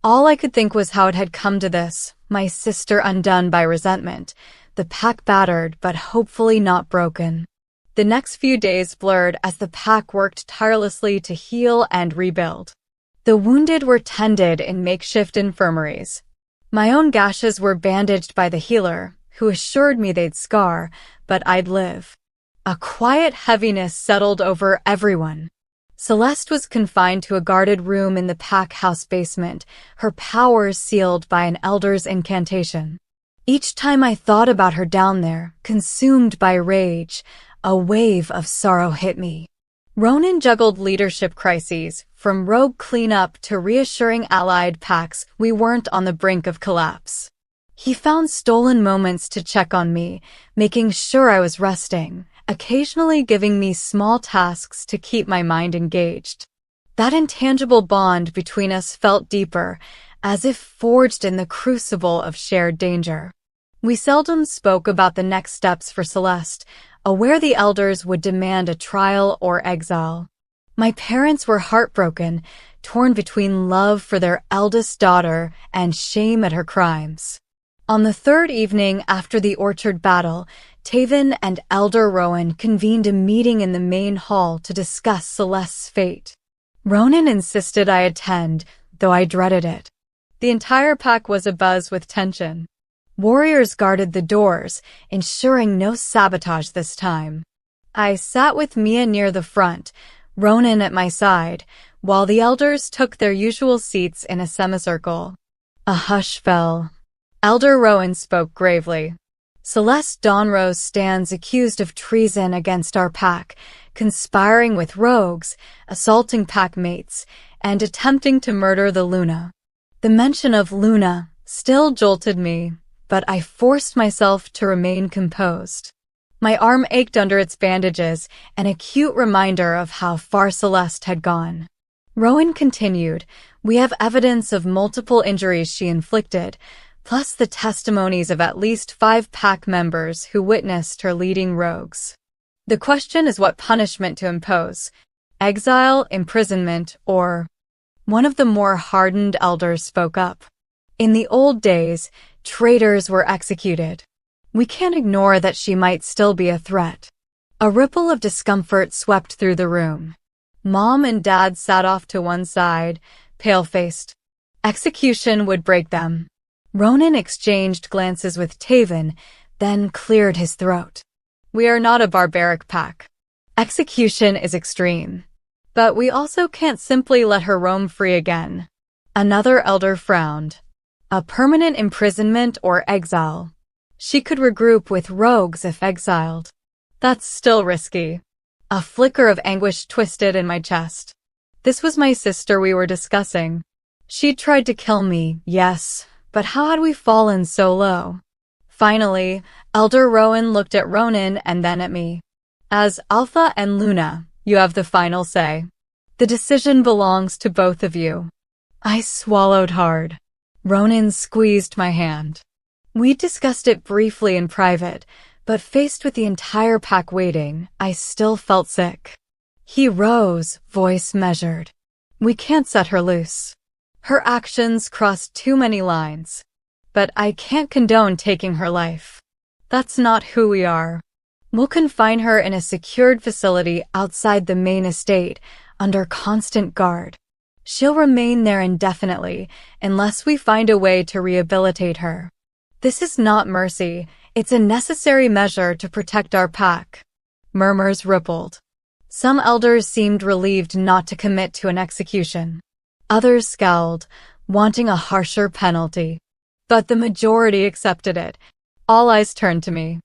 All I could think was how it had come to this, my sister undone by resentment, the pack battered but hopefully not broken. The next few days blurred as the pack worked tirelessly to heal and rebuild. The wounded were tended in makeshift infirmaries. My own gashes were bandaged by the healer, who assured me they'd scar, but I'd live. A quiet heaviness settled over everyone. Celeste was confined to a guarded room in the pack house basement, her powers sealed by an elder's incantation. Each time I thought about her down there, consumed by rage, a wave of sorrow hit me. Ronan juggled leadership crises, from rogue cleanup to reassuring allied packs we weren't on the brink of collapse. He found stolen moments to check on me, making sure I was resting, occasionally giving me small tasks to keep my mind engaged. That intangible bond between us felt deeper, as if forged in the crucible of shared danger. We seldom spoke about the next steps for Celeste, aware the elders would demand a trial or exile. My parents were heartbroken, torn between love for their eldest daughter and shame at her crimes. On the third evening after the orchard battle, Taven and Elder Rowan convened a meeting in the main hall to discuss Celeste's fate. Ronan insisted I attend, though I dreaded it. The entire pack was abuzz with tension. Warriors guarded the doors, ensuring no sabotage this time. I sat with Mia near the front, Ronan at my side, while the elders took their usual seats in a semicircle. A hush fell. Elder Rowan spoke gravely. Seraphine Dawnrose stands accused of treason against our pack, conspiring with rogues, assaulting pack mates, and attempting to murder the Luna. The mention of Luna still jolted me, but I forced myself to remain composed. My arm ached under its bandages, an acute reminder of how far Celeste had gone. Rowan continued, "We have evidence of multiple injuries she inflicted, plus the testimonies of at least 5 pack members who witnessed her leading rogues. The question is what punishment to impose: exile, imprisonment, or—" One of the more hardened elders spoke up. "In the old days, traitors were executed. We can't ignore that she might still be a threat." A ripple of discomfort swept through the room. Mom and Dad sat off to one side, pale-faced. Execution would break them. Ronan exchanged glances with Taven, then cleared his throat. "We are not a barbaric pack. Execution is extreme. But we also can't simply let her roam free again." Another elder frowned. "A permanent imprisonment or exile. She could regroup with rogues if exiled. That's still risky." A flicker of anguish twisted in my chest. This was my sister we were discussing. She'd tried to kill me, yes, but how had we fallen so low? Finally, Elder Rowan looked at Ronan and then at me. "As Alpha and Luna, you have the final say. The decision belongs to both of you." I swallowed hard. Ronan squeezed my hand. We discussed it briefly in private, but faced with the entire pack waiting, I still felt sick. He rose, voice measured. "We can't set her loose. Her actions crossed too many lines. But I can't condone taking her life. That's not who we are. We'll confine her in a secured facility outside the main estate, under constant guard. She'll remain there indefinitely, unless we find a way to rehabilitate her. This is not mercy, it's a necessary measure to protect our pack." Murmurs rippled. Some elders seemed relieved not to commit to an execution. Others scowled, wanting a harsher penalty. But the majority accepted it. All eyes turned to me.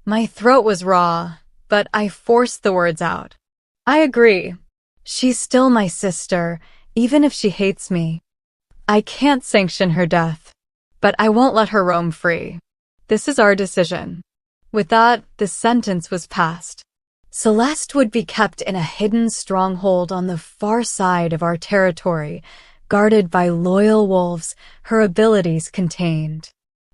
My throat was raw, but I forced the words out. "I agree. She's still my sister, even if she hates me. I can't sanction her death, but I won't let her roam free. This is our decision." With that, the sentence was passed. Celeste would be kept in a hidden stronghold on the far side of our territory, guarded by loyal wolves, her abilities contained.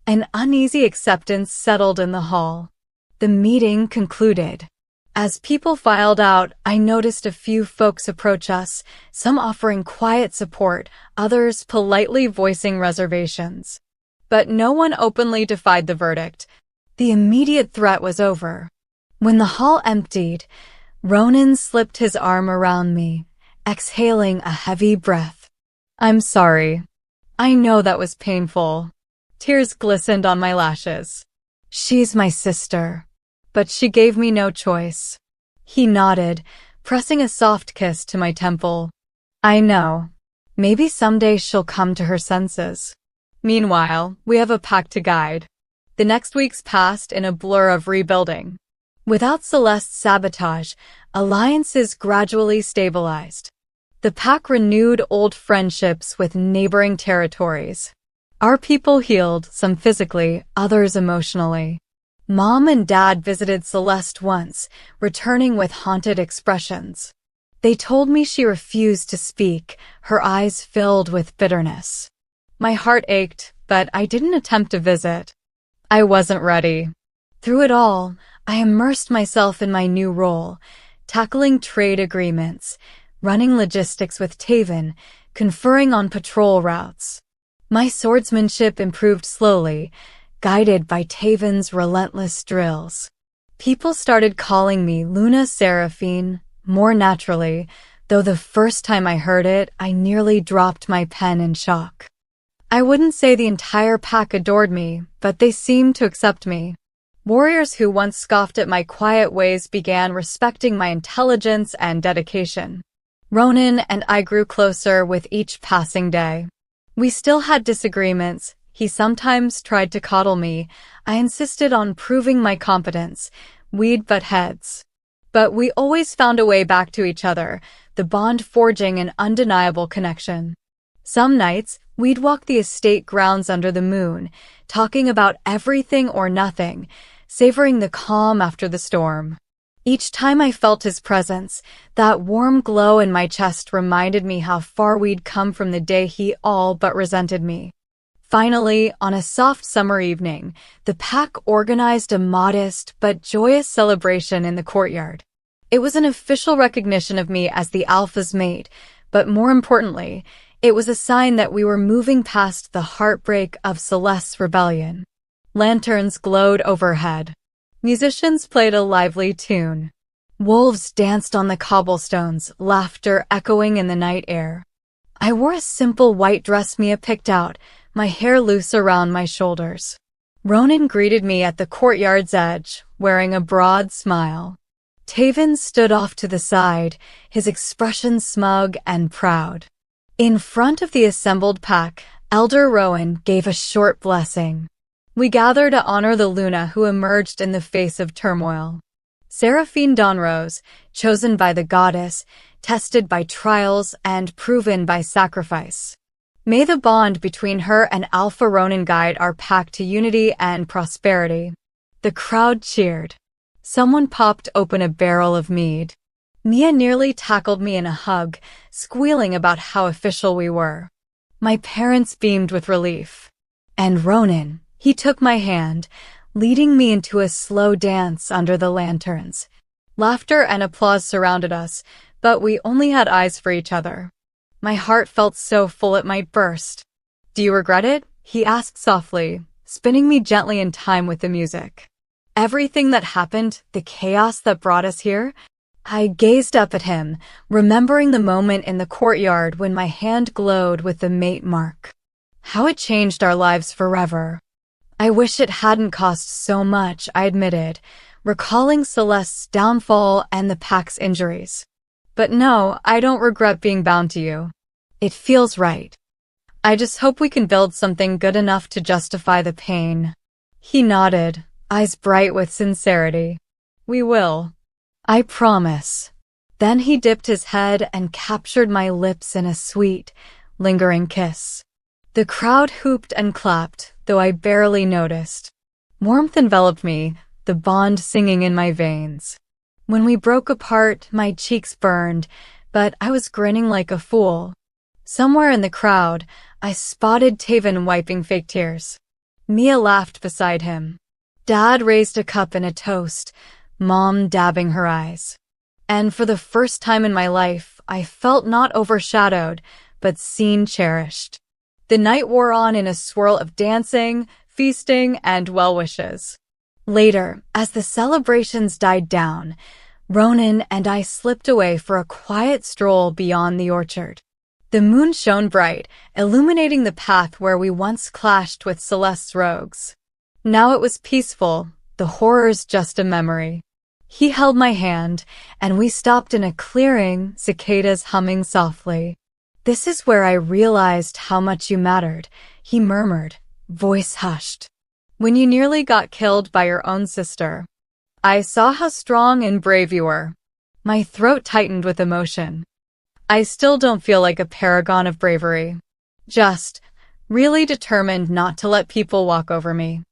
An uneasy acceptance settled in the hall. The meeting concluded. As people filed out, I noticed a few folks approach us, some offering quiet support, others politely voicing reservations. But no one openly defied the verdict. The immediate threat was over. When the hall emptied, Ronan slipped his arm around me, exhaling a heavy breath. "I'm sorry. I know that was painful." Tears glistened on my lashes. "She's my sister, but she gave me no choice." He nodded, pressing a soft kiss to my temple. "I know. Maybe someday she'll come to her senses." Meanwhile, we have a pact to guide. The next weeks passed in a blur of rebuilding. Without Celeste's sabotage, alliances gradually stabilized. The pack renewed old friendships with neighboring territories. Our people healed, some physically, others emotionally. Mom and Dad visited Celeste once, returning with haunted expressions. They told me she refused to speak, her eyes filled with bitterness. My heart ached, but I didn't attempt to visit. I wasn't ready. Through it all, I immersed myself in my new role, tackling trade agreements, running logistics with Taven, conferring on patrol routes. My swordsmanship improved slowly, guided by Taven's relentless drills. People started calling me Luna Seraphine, more naturally, though the first time I heard it, I nearly dropped my pen in shock. I wouldn't say the entire pack adored me, but they seemed to accept me. Warriors who once scoffed at my quiet ways began respecting my intelligence and dedication. Ronan and I grew closer with each passing day. We still had disagreements. He sometimes tried to coddle me. I insisted on proving my competence. We'd butt heads. But we always found a way back to each other, the bond forging an undeniable connection. Some nights, we'd walk the estate grounds under the moon, talking about everything or nothing, savoring the calm after the storm. Each time I felt his presence, that warm glow in my chest reminded me how far we'd come from the day he all but resented me. Finally, on a soft summer evening, the pack organized a modest but joyous celebration in the courtyard. It was an official recognition of me as the alpha's mate, but more importantly, it was a sign that we were moving past the heartbreak of Celeste's rebellion. Lanterns glowed overhead. Musicians played a lively tune. Wolves danced on the cobblestones, laughter echoing in the night air. I wore a simple white dress Mia picked out, my hair loose around my shoulders. Ronan greeted me at the courtyard's edge, wearing a broad smile. Taven stood off to the side, his expression smug and proud. In front of the assembled pack, Elder Rowan gave a short blessing. We gather to honor the Luna who emerged in the face of turmoil. Seraphine Dawnrose, chosen by the goddess, tested by trials and proven by sacrifice. May the bond between her and Alpha Ronan guide our pack to unity and prosperity. The crowd cheered. Someone popped open a barrel of mead. Mia nearly tackled me in a hug, squealing about how official we were. My parents beamed with relief. And Ronan, he took my hand, leading me into a slow dance under the lanterns. Laughter and applause surrounded us, but we only had eyes for each other. My heart felt so full it might burst. "Do you regret it?" he asked softly, spinning me gently in time with the music. Everything that happened, the chaos that brought us here, I gazed up at him, remembering the moment in the courtyard when my hand glowed with the mate mark. How it changed our lives forever. I wish it hadn't cost so much, I admitted, recalling Celeste's downfall and the pack's injuries. But no, I don't regret being bound to you. It feels right. I just hope we can build something good enough to justify the pain. He nodded, eyes bright with sincerity. We will. I promise. Then he dipped his head and captured my lips in a sweet, lingering kiss. The crowd hooped and clapped, though I barely noticed. Warmth enveloped me, the bond singing in my veins. When we broke apart, my cheeks burned, but I was grinning like a fool. Somewhere in the crowd, I spotted Taven wiping fake tears. Mia laughed beside him. Dad raised a cup in a toast, Mom dabbing her eyes. And for the first time in my life, I felt not overshadowed, but seen cherished. The night wore on in a swirl of dancing, feasting, and well wishes. Later, as the celebrations died down, Ronan and I slipped away for a quiet stroll beyond the orchard. The moon shone bright, illuminating the path where we once clashed with Celeste's rogues. Now it was peaceful, the horrors just a memory. He held my hand, and we stopped in a clearing, cicadas humming softly. "This is where I realized how much you mattered," he murmured, voice hushed. "When you nearly got killed by your own sister. I saw how strong and brave you were." My throat tightened with emotion. I still don't feel like a paragon of bravery. Just really determined not to let people walk over me.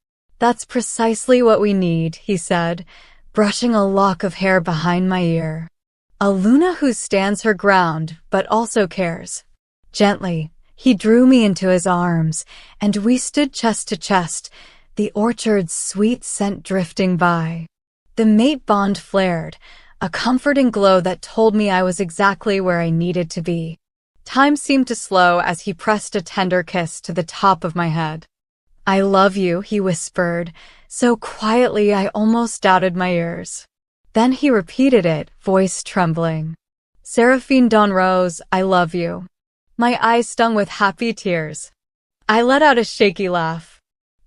"That's precisely what we need," he said, brushing a lock of hair behind my ear. "A Luna who stands her ground, but also cares." Gently, he drew me into his arms, and we stood chest to chest, the orchard's sweet scent drifting by. The mate bond flared, a comforting glow that told me I was exactly where I needed to be. Time seemed to slow as he pressed a tender kiss to the top of my head. "I love you," he whispered, so quietly I almost doubted my ears. Then he repeated it, voice trembling. "Seraphine Dawnrose, I love you." My eyes stung with happy tears. I let out a shaky laugh.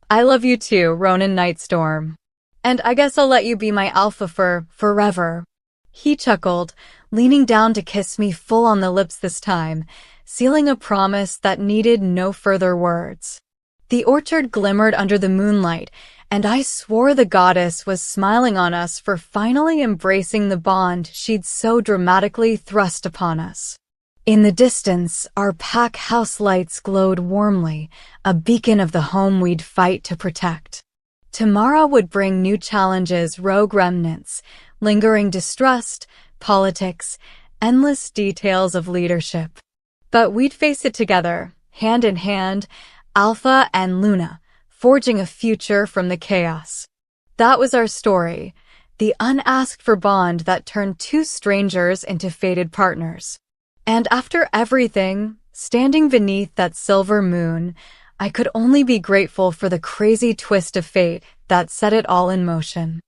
"I love you too, Ronan Nightstorm. And I guess I'll let you be my alpha for forever." He chuckled, leaning down to kiss me full on the lips this time, sealing a promise that needed no further words. The orchard glimmered under the moonlight, and I swore the goddess was smiling on us for finally embracing the bond she'd so dramatically thrust upon us. In the distance, our pack house lights glowed warmly, a beacon of the home we'd fight to protect. Tomorrow would bring new challenges, rogue remnants, lingering distrust, politics, endless details of leadership. But we'd face it together, hand in hand, Alpha and Luna, forging a future from the chaos. That was our story, the unasked-for bond that turned two strangers into fated partners. And after everything, standing beneath that silver moon, I could only be grateful for the crazy twist of fate that set it all in motion.